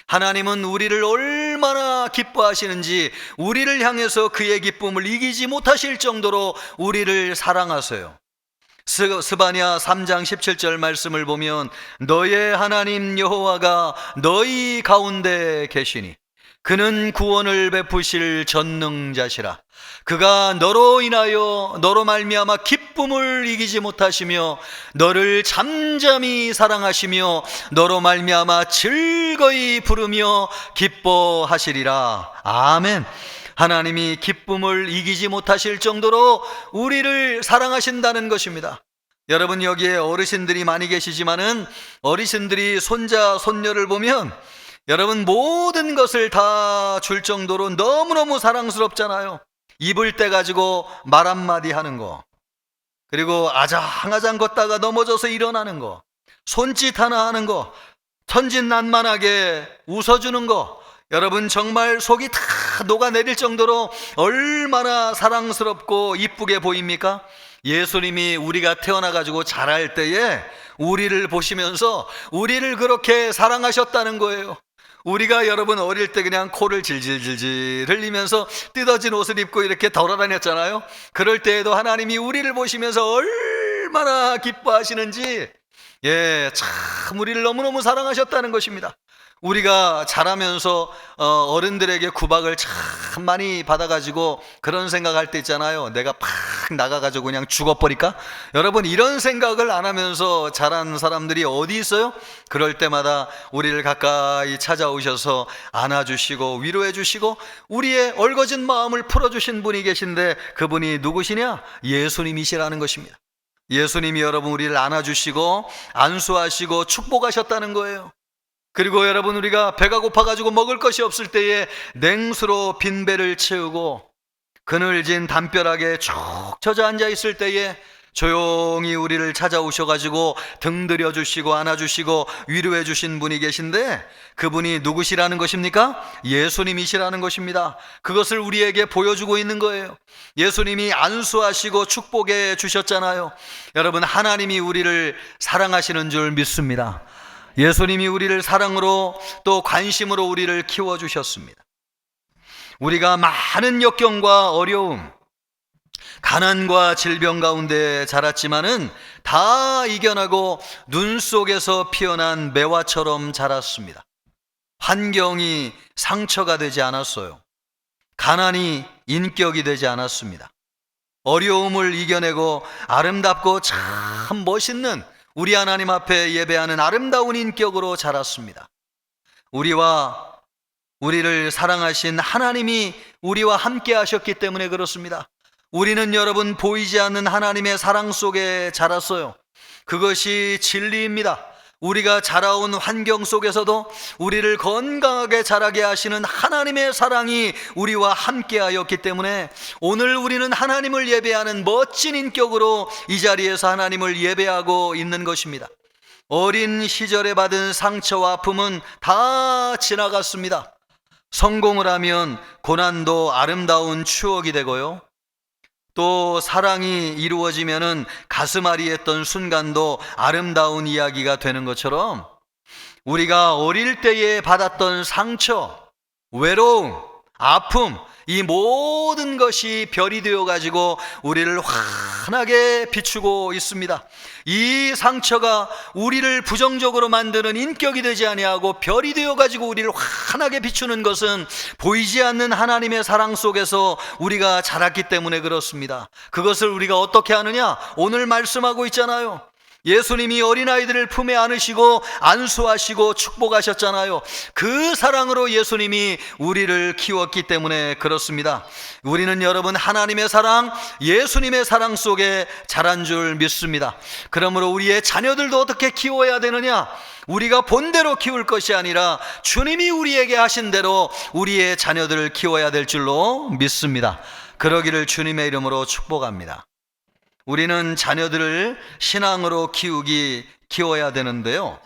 하나님은 우리를 얼마나 기뻐하시는지 우리를 향해서 그의 기쁨을 이기지 못하실 정도로 우리를 사랑하세요. 스바냐 3장 17절 말씀을 보면 너의 하나님 여호와가 너희 가운데 계시니 그는 구원을 베푸실 전능자시라. 그가 너로 인하여 너로 말미암아 기쁨을 이기지 못하시며 너를 잠잠히 사랑하시며 너로 말미암아 즐거이 부르며 기뻐하시리라. 아멘. 하나님이 기쁨을 이기지 못하실 정도로 우리를 사랑하신다는 것입니다. 여러분, 여기에 어르신들이 많이 계시지만은 어르신들이 손자 손녀를 보면 여러분 모든 것을 다 줄 정도로 너무너무 사랑스럽잖아요. 입을 때 가지고 말 한마디 하는 거, 그리고 아장아장 걷다가 넘어져서 일어나는 거, 손짓 하나 하는 거, 천진난만하게 웃어주는 거, 여러분 정말 속이 다 녹아내릴 정도로 얼마나 사랑스럽고 이쁘게 보입니까? 예수님이 우리가 태어나가지고 자랄 때에 우리를 보시면서 우리를 그렇게 사랑하셨다는 거예요. 우리가 여러분 어릴 때 그냥 코를 질질질질 흘리면서 뜯어진 옷을 입고 이렇게 돌아다녔잖아요. 그럴 때에도 하나님이 우리를 보시면서 얼마나 기뻐하시는지, 참 우리를 너무너무 사랑하셨다는 것입니다. 우리가 자라면서 어른들에게 구박을 참 많이 받아가지고 그런 생각할 때 있잖아요. 내가 팍 나가가지고 그냥 죽어버릴까? 여러분, 이런 생각을 안 하면서 자란 사람들이 어디 있어요? 그럴 때마다 우리를 가까이 찾아오셔서 안아주시고 위로해주시고 우리의 얼거진 마음을 풀어주신 분이 계신데, 그분이 누구시냐? 예수님이시라는 것입니다. 예수님이 여러분 우리를 안아주시고 안수하시고 축복하셨다는 거예요. 그리고 여러분, 우리가 배가 고파가지고 먹을 것이 없을 때에 냉수로 빈 배를 채우고 그늘진 담벼락에 쭉 젖어 앉아 있을 때에 조용히 우리를 찾아오셔가지고 등 들여주시고 안아주시고 위로해 주신 분이 계신데, 그분이 누구시라는 것입니까? 예수님이시라는 것입니다. 그것을 우리에게 보여주고 있는 거예요. 예수님이 안수하시고 축복해 주셨잖아요. 여러분, 하나님이 우리를 사랑하시는 줄 믿습니다. 예수님이 우리를 사랑으로 또 관심으로 우리를 키워주셨습니다. 우리가 많은 역경과 어려움, 가난과 질병 가운데 자랐지만은 다 이겨나고 눈 속에서 피어난 매화처럼 자랐습니다. 환경이 상처가 되지 않았어요. 가난이 인격이 되지 않았습니다. 어려움을 이겨내고 아름답고 참 멋있는 우리 하나님 앞에 예배하는 아름다운 인격으로 자랐습니다. 우리를 사랑하신 하나님이 우리와 함께 하셨기 때문에 그렇습니다. 우리는 여러분 보이지 않는 하나님의 사랑 속에 자랐어요. 그것이 진리입니다. 우리가 자라온 환경 속에서도 우리를 건강하게 자라게 하시는 하나님의 사랑이 우리와 함께 하였기 때문에 오늘 우리는 하나님을 예배하는 멋진 인격으로 이 자리에서 하나님을 예배하고 있는 것입니다. 어린 시절에 받은 상처와 아픔은 다 지나갔습니다. 성공을 하면 고난도 아름다운 추억이 되고요, 또 사랑이 이루어지면은 가슴앓이 했던 순간도 아름다운 이야기가 되는 것처럼 우리가 어릴 때에 받았던 상처, 외로움, 아픔, 이 모든 것이 별이 되어 가지고 우리를 환하게 비추고 있습니다. 이 상처가 우리를 부정적으로 만드는 인격이 되지 아니하고 별이 되어 가지고 우리를 환하게 비추는 것은 보이지 않는 하나님의 사랑 속에서 우리가 자랐기 때문에 그렇습니다. 그것을 우리가 어떻게 하느냐? 오늘 말씀하고 있잖아요. 예수님이 어린아이들을 품에 안으시고 안수하시고 축복하셨잖아요. 그 사랑으로 예수님이 우리를 키웠기 때문에 그렇습니다. 우리는 여러분 하나님의 사랑, 예수님의 사랑 속에 자란 줄 믿습니다. 그러므로 우리의 자녀들도 어떻게 키워야 되느냐? 우리가 본대로 키울 것이 아니라 주님이 우리에게 하신 대로 우리의 자녀들을 키워야 될 줄로 믿습니다. 그러기를 주님의 이름으로 축복합니다. 우리는 자녀들을 신앙으로 키워야 되는데요,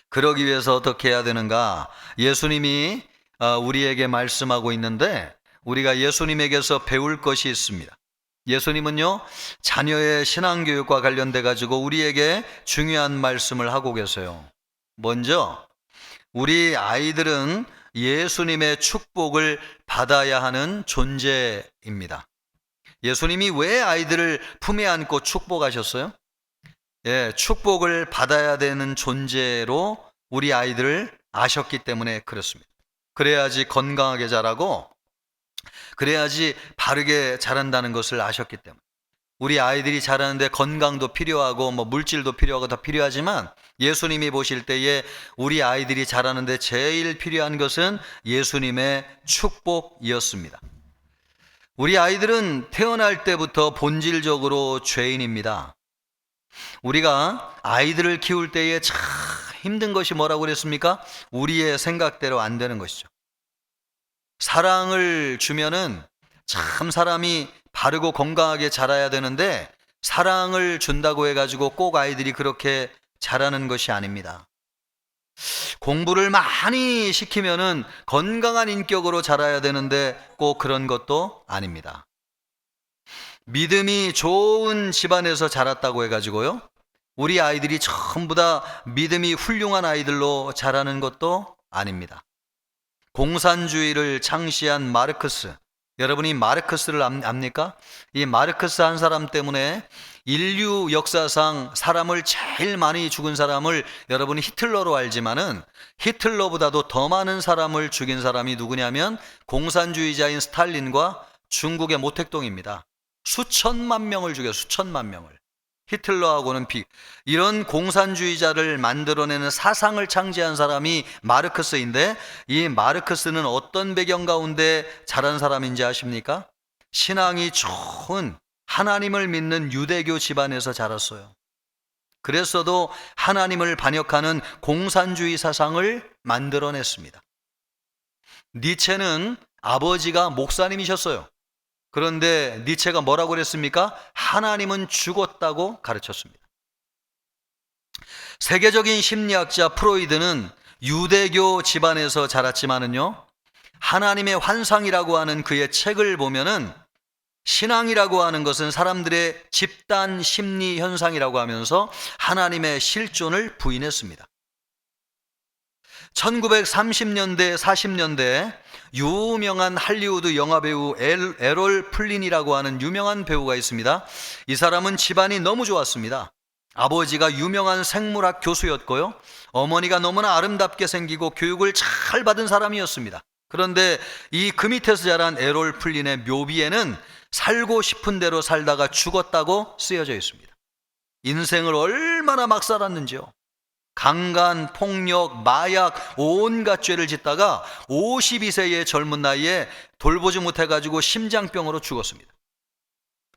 그러기 위해서 어떻게 해야 되는가? 예수님이 우리에게 말씀하고 있는데 우리가 예수님에게서 배울 것이 있습니다. 예수님은요, 자녀의 신앙교육과 관련돼 가지고 우리에게 중요한 말씀을 하고 계세요. 먼저 우리 아이들은 예수님의 축복을 받아야 하는 존재입니다. 예수님이 왜 아이들을 품에 안고 축복하셨어요? 축복을 받아야 되는 존재로 우리 아이들을 아셨기 때문에 그렇습니다. 그래야지 건강하게 자라고 그래야지 바르게 자란다는 것을 아셨기 때문에 우리 아이들이 자라는데 건강도 필요하고 물질도 필요하고 다 필요하지만 예수님이 보실 때에 우리 아이들이 자라는데 제일 필요한 것은 예수님의 축복이었습니다. 우리 아이들은 태어날 때부터 본질적으로 죄인입니다. 우리가 아이들을 키울 때에 참 힘든 것이 뭐라고 그랬습니까? 우리의 생각대로 안 되는 것이죠. 사랑을 주면은 참 사람이 바르고 건강하게 자라야 되는데 사랑을 준다고 해가지고 꼭 아이들이 그렇게 자라는 것이 아닙니다. 공부를 많이 시키면은 건강한 인격으로 자라야 되는데 꼭 그런 것도 아닙니다. 믿음이 좋은 집안에서 자랐다고 해가지고요, 우리 아이들이 전부 다 믿음이 훌륭한 아이들로 자라는 것도 아닙니다. 공산주의를 창시한 마르크스, 여러분이 마르크스를 압니까? 이 마르크스 한 사람 때문에 인류 역사상 사람을 제일 많이 죽은 사람을 여러분이 히틀러로 알지만은 히틀러보다도 더 많은 사람을 죽인 사람이 누구냐면 공산주의자인 스탈린과 중국의 모택동입니다. 수천만 명을 죽여, 수천만 명을. 히틀러하고는 이런 공산주의자를 만들어내는 사상을 창시한 사람이 마르크스인데, 이 마르크스는 어떤 배경 가운데 자란 사람인지 아십니까? 신앙이 좋은 하나님을 믿는 유대교 집안에서 자랐어요. 그랬어도 하나님을 반역하는 공산주의 사상을 만들어냈습니다. 니체는 아버지가 목사님이셨어요. 그런데 니체가 뭐라고 그랬습니까? 하나님은 죽었다고 가르쳤습니다. 세계적인 심리학자 프로이드는 유대교 집안에서 자랐지만은요, 하나님의 환상이라고 하는 그의 책을 보면은 신앙이라고 하는 것은 사람들의 집단 심리 현상이라고 하면서 하나님의 실존을 부인했습니다. 1930년대, 40년대 유명한 할리우드 영화배우 에롤 플린이라고 하는 유명한 배우가 있습니다. 이 사람은 집안이 너무 좋았습니다. 아버지가 유명한 생물학 교수였고요, 어머니가 너무나 아름답게 생기고 교육을 잘 받은 사람이었습니다. 그런데 이 그 밑에서 자란 에롤 플린의 묘비에는 살고 싶은 대로 살다가 죽었다고 쓰여져 있습니다. 인생을 얼마나 막 살았는지요. 강간, 폭력, 마약, 온갖 죄를 짓다가 52세의 젊은 나이에 돌보지 못해가지고 심장병으로 죽었습니다.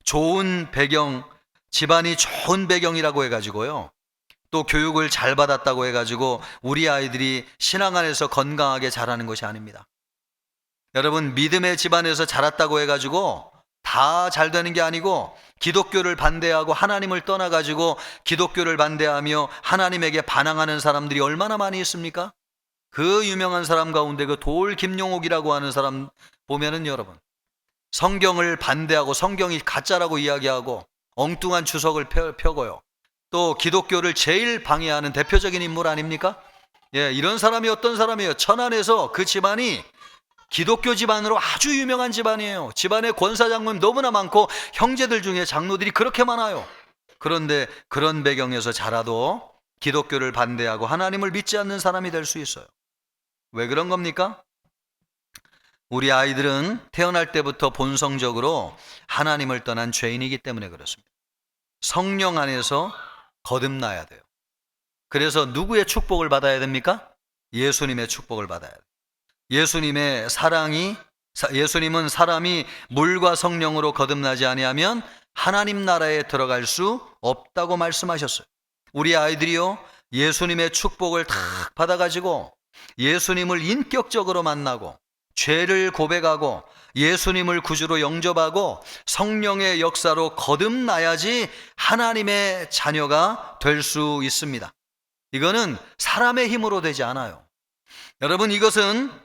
좋은 배경, 집안이 좋은 배경이라고 해가지고요, 또 교육을 잘 받았다고 해가지고 우리 아이들이 신앙 안에서 건강하게 자라는 것이 아닙니다. 여러분, 믿음의 집안에서 자랐다고 해가지고 다 잘 되는 게 아니고, 기독교를 반대하고 하나님을 떠나가지고 기독교를 반대하며 하나님에게 반항하는 사람들이 얼마나 많이 있습니까? 그 유명한 사람 가운데 그 돌 김용옥이라고 하는 사람 보면은 여러분, 성경을 반대하고 성경이 가짜라고 이야기하고 엉뚱한 주석을 펴고요, 또 기독교를 제일 방해하는 대표적인 인물 아닙니까? 예, 이런 사람이 어떤 사람이에요? 천안에서 그 집안이 기독교 집안으로 아주 유명한 집안이에요. 집안에 권사장님 너무나 많고 형제들 중에 장로들이 그렇게 많아요. 그런데 그런 배경에서 자라도 기독교를 반대하고 하나님을 믿지 않는 사람이 될 수 있어요. 왜 그런 겁니까? 우리 아이들은 태어날 때부터 본성적으로 하나님을 떠난 죄인이기 때문에 그렇습니다. 성령 안에서 거듭나야 돼요. 그래서 누구의 축복을 받아야 됩니까? 예수님의 축복을 받아야 돼요. 예수님은 사람이 물과 성령으로 거듭나지 아니하면 하나님 나라에 들어갈 수 없다고 말씀하셨어요. 우리 아이들이요, 예수님의 축복을 다 받아가지고 예수님을 인격적으로 만나고 죄를 고백하고 예수님을 구주로 영접하고 성령의 역사로 거듭나야지 하나님의 자녀가 될 수 있습니다. 이거는 사람의 힘으로 되지 않아요. 여러분, 이것은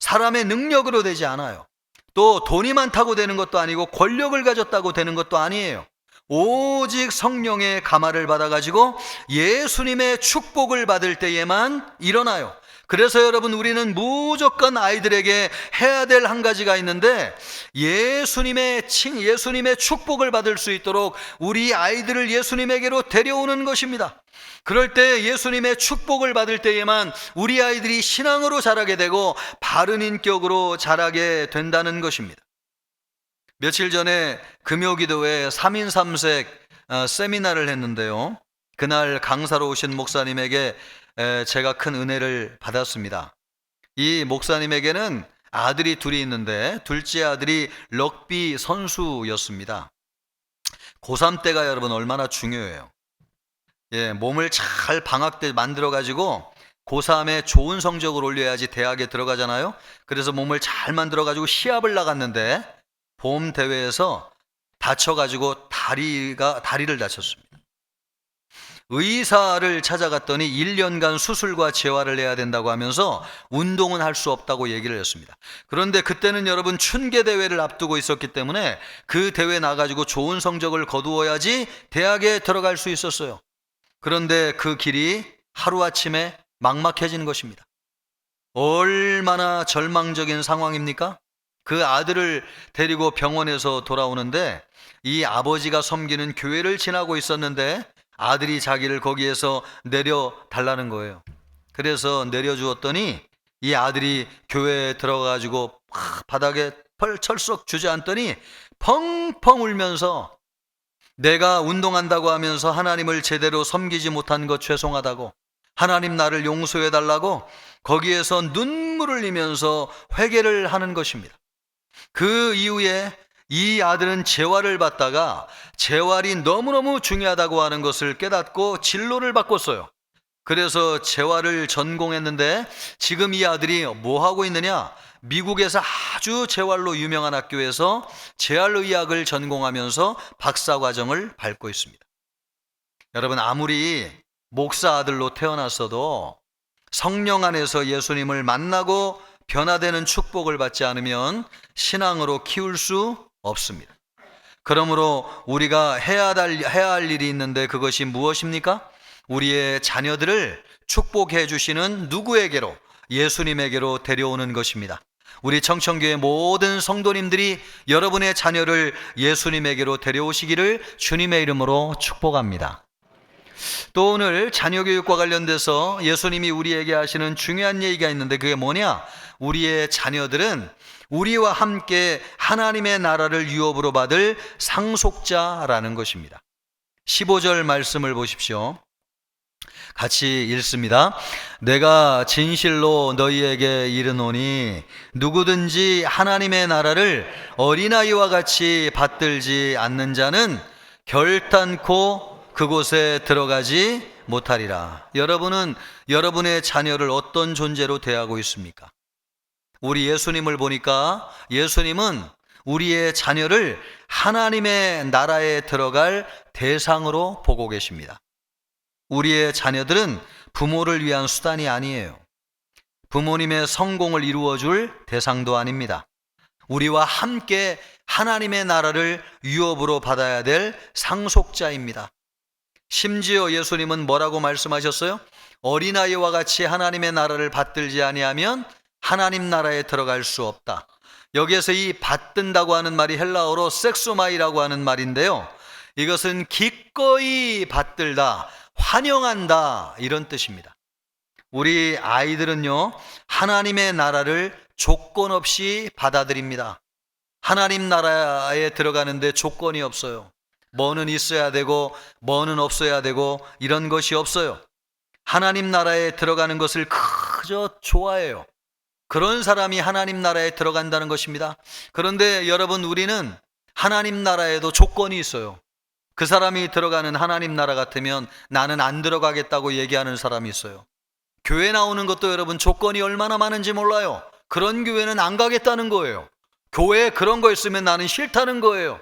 사람의 능력으로 되지 않아요. 또 돈이 많다고 되는 것도 아니고 권력을 가졌다고 되는 것도 아니에요. 오직 성령의 감화를 받아가지고 예수님의 축복을 받을 때에만 일어나요. 그래서 여러분, 우리는 무조건 아이들에게 해야 될 한 가지가 있는데, 예수님의 축복을 받을 수 있도록 우리 아이들을 예수님에게로 데려오는 것입니다. 그럴 때 예수님의 축복을 받을 때에만 우리 아이들이 신앙으로 자라게 되고 바른 인격으로 자라게 된다는 것입니다. 며칠 전에 금요기도회 3인 3색 세미나를 했는데요, 그날 강사로 오신 목사님에게 제가 큰 은혜를 받았습니다. 이 목사님에게는 아들이 둘이 있는데 둘째 아들이 럭비 선수였습니다. 고3 때가 여러분 얼마나 중요해요. 몸을 잘 방학 때 만들어 가지고 고3에 좋은 성적을 올려야지 대학에 들어가잖아요. 그래서 몸을 잘 만들어 가지고 시합을 나갔는데 봄 대회에서 다쳐 가지고 다리를 다쳤습니다. 의사를 찾아갔더니 1년간 수술과 재활을 해야 된다고 하면서 운동은 할 수 없다고 얘기를 했습니다. 그런데 그때는 여러분 춘계 대회를 앞두고 있었기 때문에 그 대회 나가지고 좋은 성적을 거두어야지 대학에 들어갈 수 있었어요. 그런데 그 길이 하루아침에 막막해진 것입니다. 얼마나 절망적인 상황입니까? 그 아들을 데리고 병원에서 돌아오는데 이 아버지가 섬기는 교회를 지나고 있었는데 아들이 자기를 거기에서 내려달라는 거예요. 그래서 내려주었더니 이 아들이 교회에 들어가지고 바닥에 철썩 주저앉더니 펑펑 울면서 내가 운동한다고 하면서 하나님을 제대로 섬기지 못한 것 죄송하다고, 하나님 나를 용서해달라고 거기에서 눈물을 흘리면서 회개를 하는 것입니다. 그 이후에 이 아들은 재활을 받다가 재활이 너무너무 중요하다고 하는 것을 깨닫고 진로를 바꿨어요. 그래서 재활을 전공했는데 지금 이 아들이 뭐 하고 있느냐? 미국에서 아주 재활로 유명한 학교에서 재활의학을 전공하면서 박사과정을 밟고 있습니다. 여러분, 아무리 목사 아들로 태어났어도 성령 안에서 예수님을 만나고 변화되는 축복을 받지 않으면 신앙으로 키울 수 없습니다. 그러므로 우리가 해야 할 일이 있는데 그것이 무엇입니까? 우리의 자녀들을 축복해 주시는 누구에게로? 예수님에게로 데려오는 것입니다. 우리 청천교회 모든 성도님들이 여러분의 자녀를 예수님에게로 데려오시기를 주님의 이름으로 축복합니다. 또 오늘 자녀 교육과 관련돼서 예수님이 우리에게 하시는 중요한 얘기가 있는데 그게 뭐냐? 우리의 자녀들은 우리와 함께 하나님의 나라를 유업으로 받을 상속자라는 것입니다. 15절 말씀을 보십시오. 같이 읽습니다. 내가 진실로 너희에게 이르노니 누구든지 하나님의 나라를 어린아이와 같이 받들지 않는 자는 결단코 그곳에 들어가지 못하리라. 여러분은 여러분의 자녀를 어떤 존재로 대하고 있습니까? 우리 예수님을 보니까 예수님은 우리의 자녀를 하나님의 나라에 들어갈 대상으로 보고 계십니다. 우리의 자녀들은 부모를 위한 수단이 아니에요. 부모님의 성공을 이루어줄 대상도 아닙니다. 우리와 함께 하나님의 나라를 유업으로 받아야 될 상속자입니다. 심지어 예수님은 뭐라고 말씀하셨어요? 어린아이와 같이 하나님의 나라를 받들지 아니하면 하나님 나라에 들어갈 수 없다. 여기에서 이 받든다고 하는 말이 헬라어로 섹소마이라고 하는 말인데요, 이것은 기꺼이 받들다, 환영한다, 이런 뜻입니다. 우리 아이들은요, 하나님의 나라를 조건 없이 받아들입니다. 하나님 나라에 들어가는데 조건이 없어요. 뭐는 있어야 되고 뭐는 없어야 되고 이런 것이 없어요. 하나님 나라에 들어가는 것을 그저 좋아해요. 그런 사람이 하나님 나라에 들어간다는 것입니다. 그런데 여러분, 우리는 하나님 나라에도 조건이 있어요. 그 사람이 들어가는 하나님 나라 같으면 나는 안 들어가겠다고 얘기하는 사람이 있어요. 교회 나오는 것도 여러분 조건이 얼마나 많은지 몰라요. 그런 교회는 안 가겠다는 거예요. 교회에 그런 거 있으면 나는 싫다는 거예요.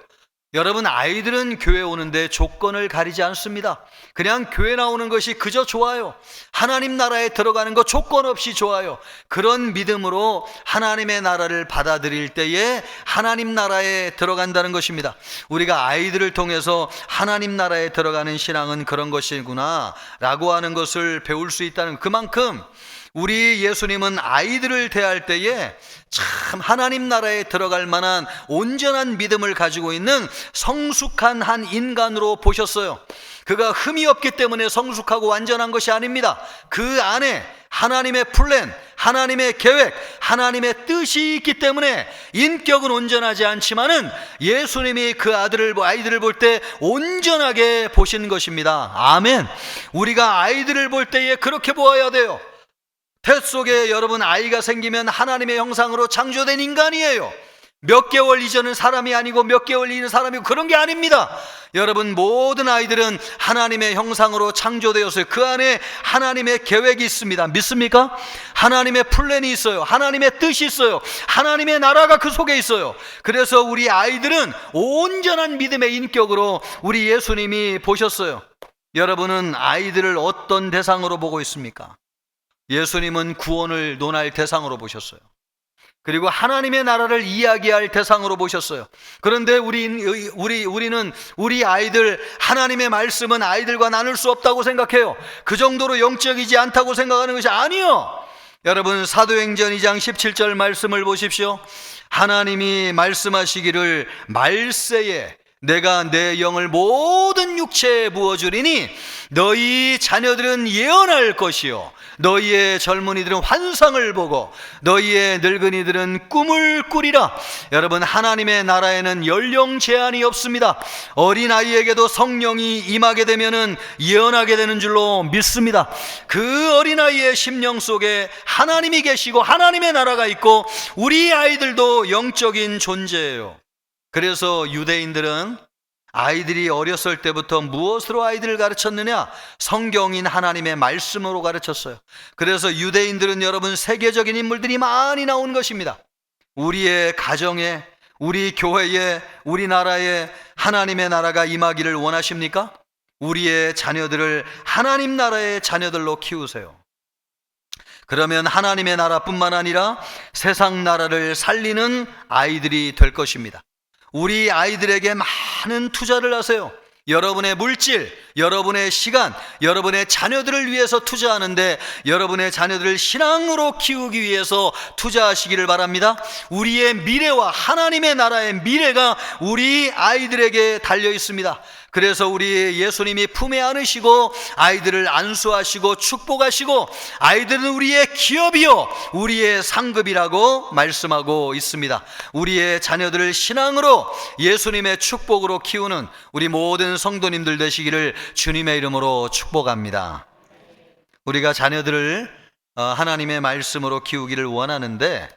여러분, 아이들은 교회 오는데 조건을 가리지 않습니다. 그냥 교회 나오는 것이 그저 좋아요. 하나님 나라에 들어가는 거 조건 없이 좋아요. 그런 믿음으로 하나님의 나라를 받아들일 때에 하나님 나라에 들어간다는 것입니다. 우리가 아이들을 통해서 하나님 나라에 들어가는 신앙은 그런 것이구나 라고 하는 것을 배울 수 있다는, 그만큼 우리 예수님은 아이들을 대할 때에 참 하나님 나라에 들어갈 만한 온전한 믿음을 가지고 있는 성숙한 한 인간으로 보셨어요. 그가 흠이 없기 때문에 성숙하고 완전한 것이 아닙니다. 그 안에 하나님의 플랜, 하나님의 계획, 하나님의 뜻이 있기 때문에 인격은 온전하지 않지만은 예수님이 그 아이들을 볼 때 온전하게 보신 것입니다. 아멘. 우리가 아이들을 볼 때에 그렇게 보아야 돼요. 태 속에 여러분 아이가 생기면 하나님의 형상으로 창조된 인간이에요. 몇 개월 이전은 사람이 아니고 몇 개월 이는 사람이고 그런 게 아닙니다. 여러분 모든 아이들은 하나님의 형상으로 창조되었어요. 그 안에 하나님의 계획이 있습니다. 믿습니까? 하나님의 플랜이 있어요. 하나님의 뜻이 있어요. 하나님의 나라가 그 속에 있어요. 그래서 우리 아이들은 온전한 믿음의 인격으로 우리 예수님이 보셨어요. 여러분은 아이들을 어떤 대상으로 보고 있습니까? 예수님은 구원을 논할 대상으로 보셨어요. 그리고 하나님의 나라를 이야기할 대상으로 보셨어요. 그런데 우리는 우리 아이들, 하나님의 말씀은 아이들과 나눌 수 없다고 생각해요. 그 정도로 영적이지 않다고 생각하는 것이 아니요. 여러분 사도행전 2장 17절 말씀을 보십시오. 하나님이 말씀하시기를 말세에 내가 내 영을 모든 육체에 부어주리니 너희 자녀들은 예언할 것이요 너희의 젊은이들은 환상을 보고 너희의 늙은이들은 꿈을 꾸리라. 여러분 하나님의 나라에는 연령 제한이 없습니다. 어린아이에게도 성령이 임하게 되면은 예언하게 되는 줄로 믿습니다. 그 어린아이의 심령 속에 하나님이 계시고 하나님의 나라가 있고 우리 아이들도 영적인 존재예요. 그래서 유대인들은 아이들이 어렸을 때부터 무엇으로 아이들을 가르쳤느냐? 성경인 하나님의 말씀으로 가르쳤어요. 그래서 유대인들은 여러분 세계적인 인물들이 많이 나온 것입니다. 우리의 가정에, 우리 교회에, 우리나라에 하나님의 나라가 임하기를 원하십니까? 우리의 자녀들을 하나님 나라의 자녀들로 키우세요. 그러면 하나님의 나라뿐만 아니라 세상 나라를 살리는 아이들이 될 것입니다. 우리 아이들에게 많은 투자를 하세요. 여러분의 물질, 여러분의 시간, 여러분의 자녀들을 위해서 투자하는데 여러분의 자녀들을 신앙으로 키우기 위해서 투자하시기를 바랍니다. 우리의 미래와 하나님의 나라의 미래가 우리 아이들에게 달려 있습니다. 그래서 우리 예수님이 품에 안으시고 아이들을 안수하시고 축복하시고 아이들은 우리의 기업이요 우리의 상급이라고 말씀하고 있습니다. 우리의 자녀들을 신앙으로 예수님의 축복으로 키우는 우리 모든 성도님들 되시기를 주님의 이름으로 축복합니다. 우리가 자녀들을 하나님의 말씀으로 키우기를 원하는데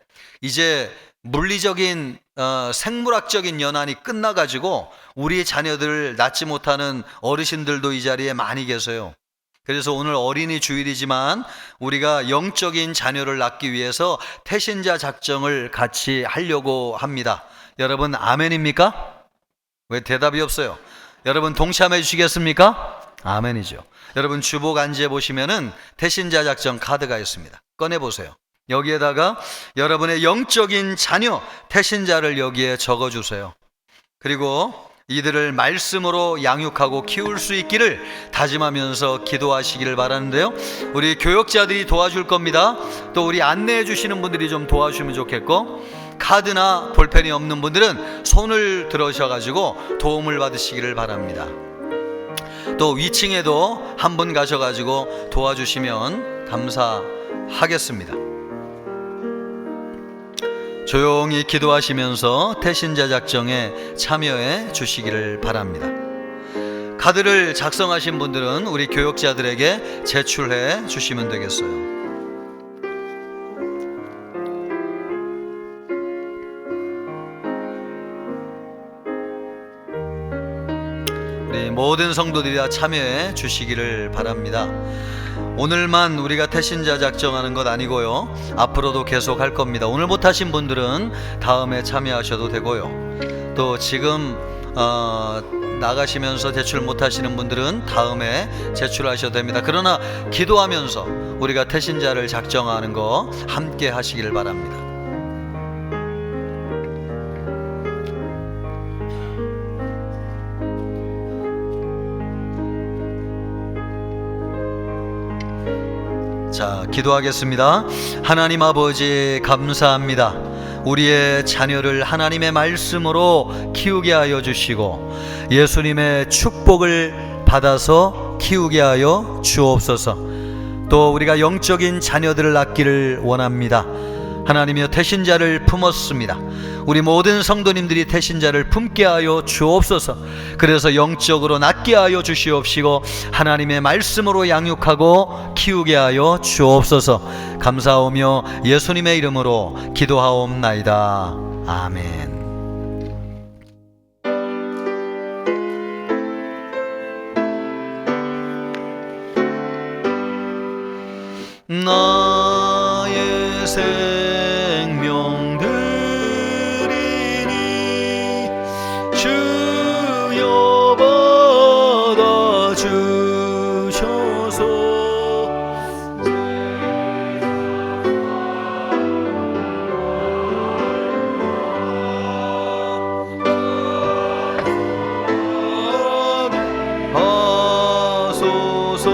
이제 물리적인 생물학적인 연한이 끝나가지고 우리 자녀들을 낳지 못하는 어르신들도 이 자리에 많이 계세요. 그래서 오늘 어린이 주일이지만 우리가 영적인 자녀를 낳기 위해서 태신자 작정을 같이 하려고 합니다. 여러분 아멘입니까? 왜 대답이 없어요? 여러분 동참해 주시겠습니까? 아멘이죠. 여러분 주복 안지에 보시면은 태신자 작정 카드가 있습니다. 꺼내보세요. 여기에다가 여러분의 영적인 자녀 태신자를 여기에 적어주세요. 그리고 이들을 말씀으로 양육하고 키울 수 있기를 다짐하면서 기도하시기를 바라는데요. 우리 교역자들이 도와줄 겁니다. 또 우리 안내해 주시는 분들이 좀 도와주시면 좋겠고 카드나 볼펜이 없는 분들은 손을 들으셔가지고 도움을 받으시기를 바랍니다. 또 위층에도 한 분 가셔가지고 도와주시면 감사하겠습니다. 조용히 기도하시면서 태신자 작정에 참여해 주시기를 바랍니다. 카드를 작성하신 분들은 우리 교역자들에게 제출해 주시면 되겠어요. 우리 모든 성도들이 다 참여해 주시기를 바랍니다. 오늘만 우리가 태신자 작정하는 것 아니고요. 앞으로도 계속 할 겁니다. 오늘 못하신 분들은 다음에 참여하셔도 되고요. 또 지금 나가시면서 제출 못하시는 분들은 다음에 제출하셔도 됩니다. 그러나 기도하면서 우리가 태신자를 작정하는 거 함께 하시기를 바랍니다. 자, 기도하겠습니다. 하나님 아버지 감사합니다. 우리의 자녀를 하나님의 말씀으로 키우게 하여 주시고 예수님의 축복을 받아서 키우게 하여 주옵소서. 또 우리가 영적인 자녀들을 낳기를 원합니다. 하나님이여, 태신자를 품었습니다. 우리 모든 성도님들이 태신자를 품게 하여 주옵소서. 그래서 영적으로 낳게 하여 주시옵시고 하나님의 말씀으로 양육하고 키우게 하여 주옵소서. 감사하오며 예수님의 이름으로 기도하옵나이다. 아멘. 나의 생명 드리니 주여 받아 주셔서 하소서.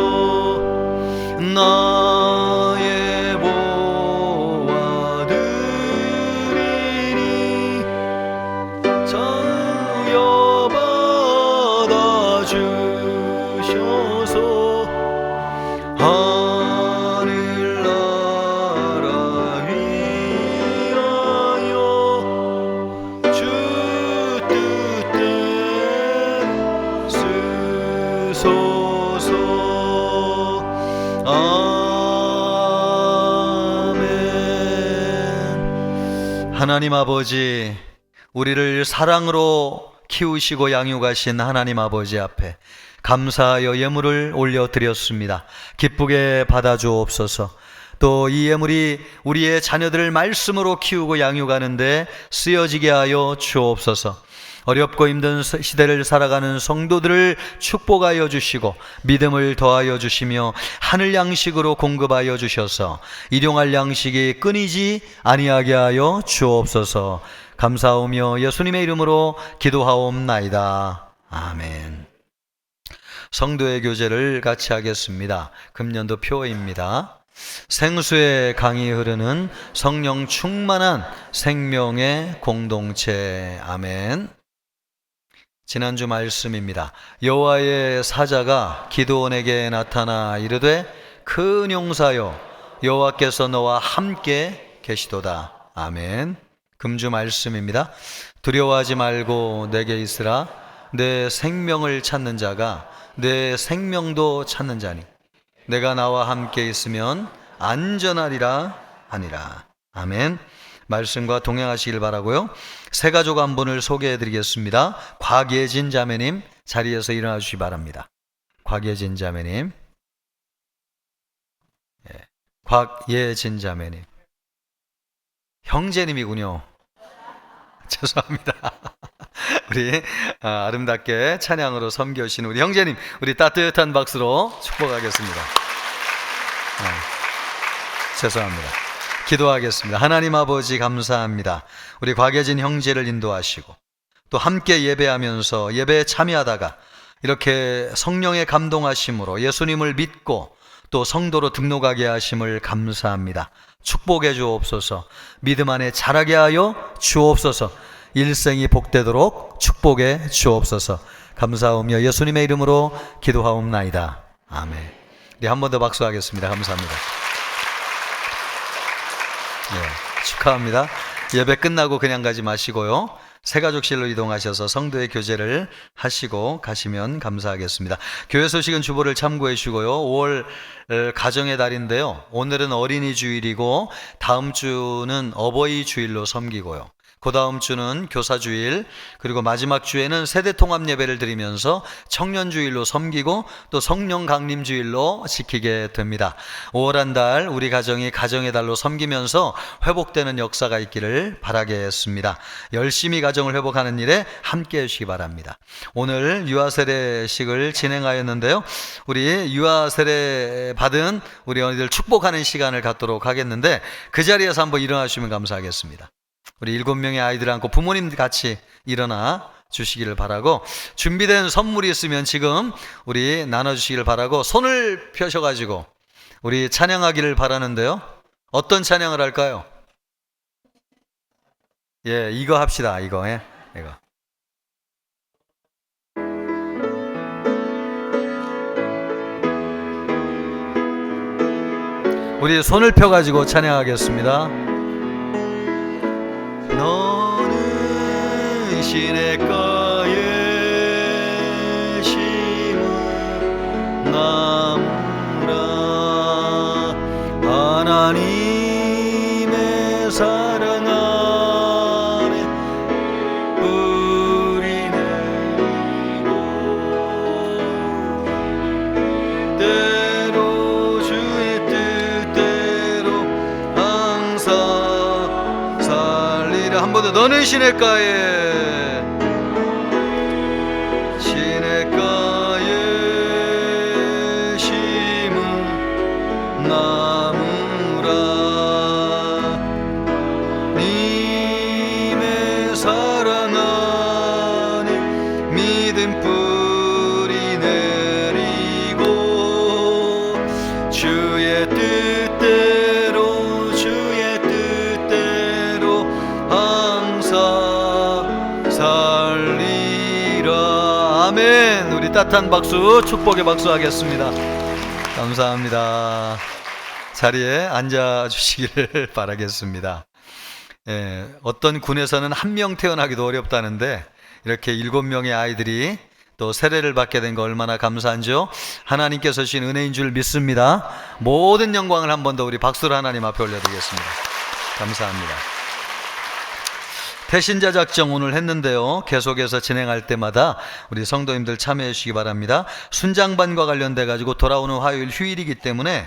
나의 보아 드리니 자여 받아 주셔서 하늘나라 위하여 주 뜻대로 쓰소서. 아멘. 하나님 아버지, 우리를 사랑으로 키우시고 양육하신 하나님 아버지 앞에 감사하여 예물을 올려드렸습니다. 기쁘게 받아주옵소서. 또 이 예물이 우리의 자녀들을 말씀으로 키우고 양육하는데 쓰여지게 하여 주옵소서. 어렵고 힘든 시대를 살아가는 성도들을 축복하여 주시고 믿음을 더하여 주시며 하늘 양식으로 공급하여 주셔서 일용할 양식이 끊이지 아니하게 하여 주옵소서. 감사하오며 예수님의 이름으로 기도하옵나이다. 아멘. 성도의 교제를 같이 하겠습니다. 금년도 표입니다. 생수의 강이 흐르는 성령 충만한 생명의 공동체. 아멘. 지난주 말씀입니다. 여호와의 사자가 기드온에게 나타나 이르되 큰 용사여 여호와께서 너와 함께 계시도다. 아멘. 금주 말씀입니다. 두려워하지 말고 내게 있으라. 내 생명을 찾는 자가 내 생명도 찾는 자니 내가 나와 함께 있으면 안전하리라 하니라. 아멘. 말씀과 동행하시길 바라고요. 세 가족 한 분을 소개해 드리겠습니다. 곽예진 자매님 자리에서 일어나 주시기 바랍니다. 곽예진 자매님. 곽예진 자매님. 형제님이군요. 죄송합니다. 우리 아름답게 찬양으로 섬겨주신 우리 형제님, 우리 따뜻한 박수로 축복하겠습니다. 죄송합니다. 기도하겠습니다. 하나님 아버지 감사합니다. 우리 곽예진 형제를 인도하시고 또 함께 예배하면서 예배에 참여하다가 이렇게 성령의 감동하심으로 예수님을 믿고 또 성도로 등록하게 하심을 감사합니다. 축복해 주옵소서. 믿음 안에 자라게 하여 주옵소서. 일생이 복되도록 축복해 주옵소서. 감사하오며 예수님의 이름으로 기도하옵나이다. 아멘. 네, 한 번 더 박수하겠습니다. 감사합니다. 네, 축하합니다. 예배 끝나고 그냥 가지 마시고요. 새가족실로 이동하셔서 성도의 교제를 하시고 가시면 감사하겠습니다. 교회 소식은 주보를 참고해 주시고요. 5월 가정의 달인데요. 오늘은 어린이 주일이고 다음 주는 어버이 주일로 섬기고요. 그 다음 주는 교사주일, 그리고 마지막 주에는 세대통합 예배를 드리면서 청년주일로 섬기고 또 성령 강림주일로 지키게 됩니다. 5월 한 달 우리 가정이 가정의 달로 섬기면서 회복되는 역사가 있기를 바라겠습니다. 열심히 가정을 회복하는 일에 함께 해주시기 바랍니다. 오늘 유아세례식을 진행하였는데요. 우리 유아세례 받은 우리 언니들 축복하는 시간을 갖도록 하겠는데 그 자리에서 한번 일어나 주시면 감사하겠습니다. 우리 7명의 아이들 안고 부모님 같이 일어나 주시기를 바라고, 준비된 선물이 있으면 지금 우리 나눠주시기를 바라고, 손을 펴셔가지고 우리 찬양하기를 바라는데요. 어떤 찬양을 할까요? 예, 이거 합시다. 이거. 예, 이거. 우리 손을 펴가지고 찬양하겠습니다. 너는 시냇가에 심은 나무라 하나님의 사랑 안에 뿌리 내리고 때로 주의 뜻대로 항상 살리라. 한 번 더. 너는 시냇가에 심은 나무라 님의 사랑 안에 믿음 뿌리 내리고 주의 뜻대로 항상 살리라. 아멘. 우리 따뜻한 박수, 축복의 박수 하겠습니다. 감사합니다. 자리에 앉아 주시기를 바라겠습니다. 예, 어떤 군에서는 한 명 태어나기도 어렵다는데 이렇게 7명의 아이들이 또 세례를 받게 된 거 얼마나 감사한지요. 하나님께서 주신 은혜인 줄 믿습니다. 모든 영광을 한 번 더 우리 박수로 하나님 앞에 올려드리겠습니다. 감사합니다. 태신자 작정 오늘 했는데요. 계속해서 진행할 때마다 우리 성도님들 참여해 주시기 바랍니다. 순장반과 관련돼 가지고 돌아오는 화요일 휴일이기 때문에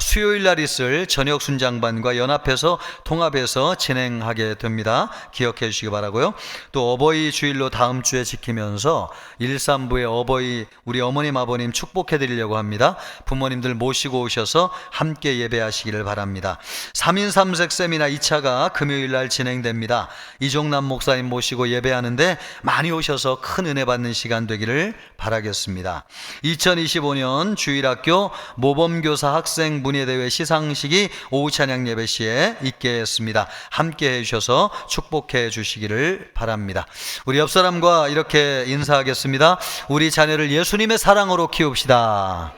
수요일 날 있을 저녁 순장반과 연합해서 통합해서 진행하게 됩니다. 기억해 주시기 바라고요. 또 어버이 주일로 다음 주에 지키면서 1~3부에 어버이 우리 어머님 아버님 축복해 드리려고 합니다. 부모님들 모시고 오셔서 함께 예배하시기를 바랍니다. 3인 3색 세미나 2차가 금요일 날 진행됩니다. 이종남 목사님 모시고 예배하는데 많이 오셔서 큰 은혜 받는 시간 되기를 바라겠습니다. 2025년 주일학교 모범교사 학생 문예대회 시상식이 오후 찬양 예배 시에 있겠습니다. 함께 해주셔서 축복해 주시기를 바랍니다. 우리 옆사람과 이렇게 인사하겠습니다. 우리 자녀를 예수님의 사랑으로 키웁시다.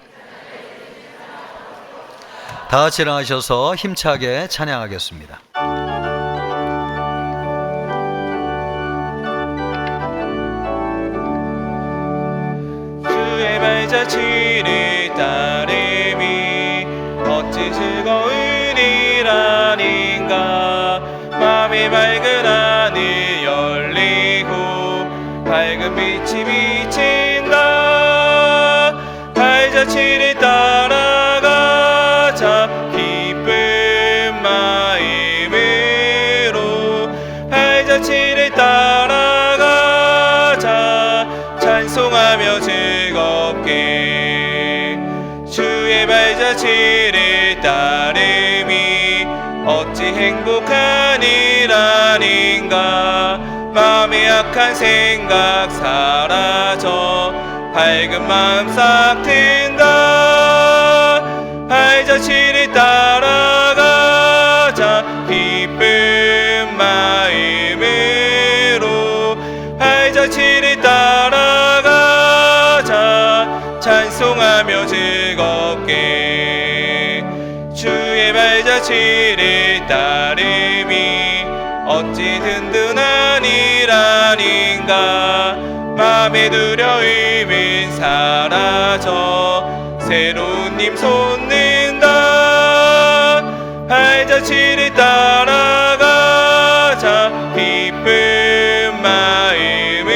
다 같이 일어나셔서 힘차게 찬양하겠습니다. 주의 발자취를 따름이 어찌 즐거운 일 아닌가. 맘의 맑은 하늘 열리고 밝은 빛이 비친다. 발자취를 따라가자 기쁜 마음으로. 발자취를 따라가자 찬송하며 즐겁게. 주의 발자취를 따름이 어찌 행복한 일 아닌가. 마음의 악한 생각 사라져 밝은 마음 싹 튼다. 발자취를 따라가자 기쁜 마음으로. 발자취를 따라가자 찬송하며 즐겁게. 주의 발자취를 따름이 어찌 든든한 일 아닌가. 맘의 두려움은 사라져 새로운 힘 솟는다. 발자취를 따라가자 기쁜 마음으로.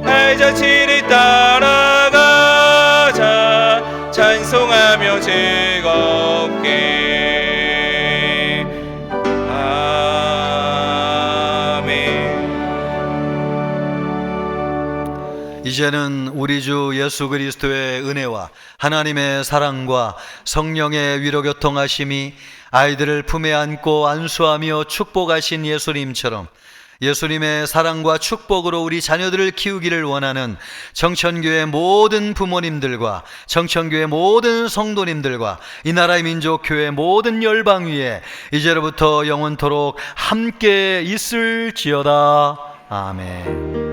발자취를 따라가자 찬송하며 즐겁게. 이제는 우리 주 예수 그리스도의 은혜와 하나님의 사랑과 성령의 위로교통하심이 아이들을 품에 안고 안수하며 축복하신 예수님처럼 예수님의 사랑과 축복으로 우리 자녀들을 키우기를 원하는 청천교회 모든 부모님들과 청천교회 모든 성도님들과 이 나라의 민족교회 모든 열방 위에 이제로부터 영원토록 함께 있을지어다. 아멘.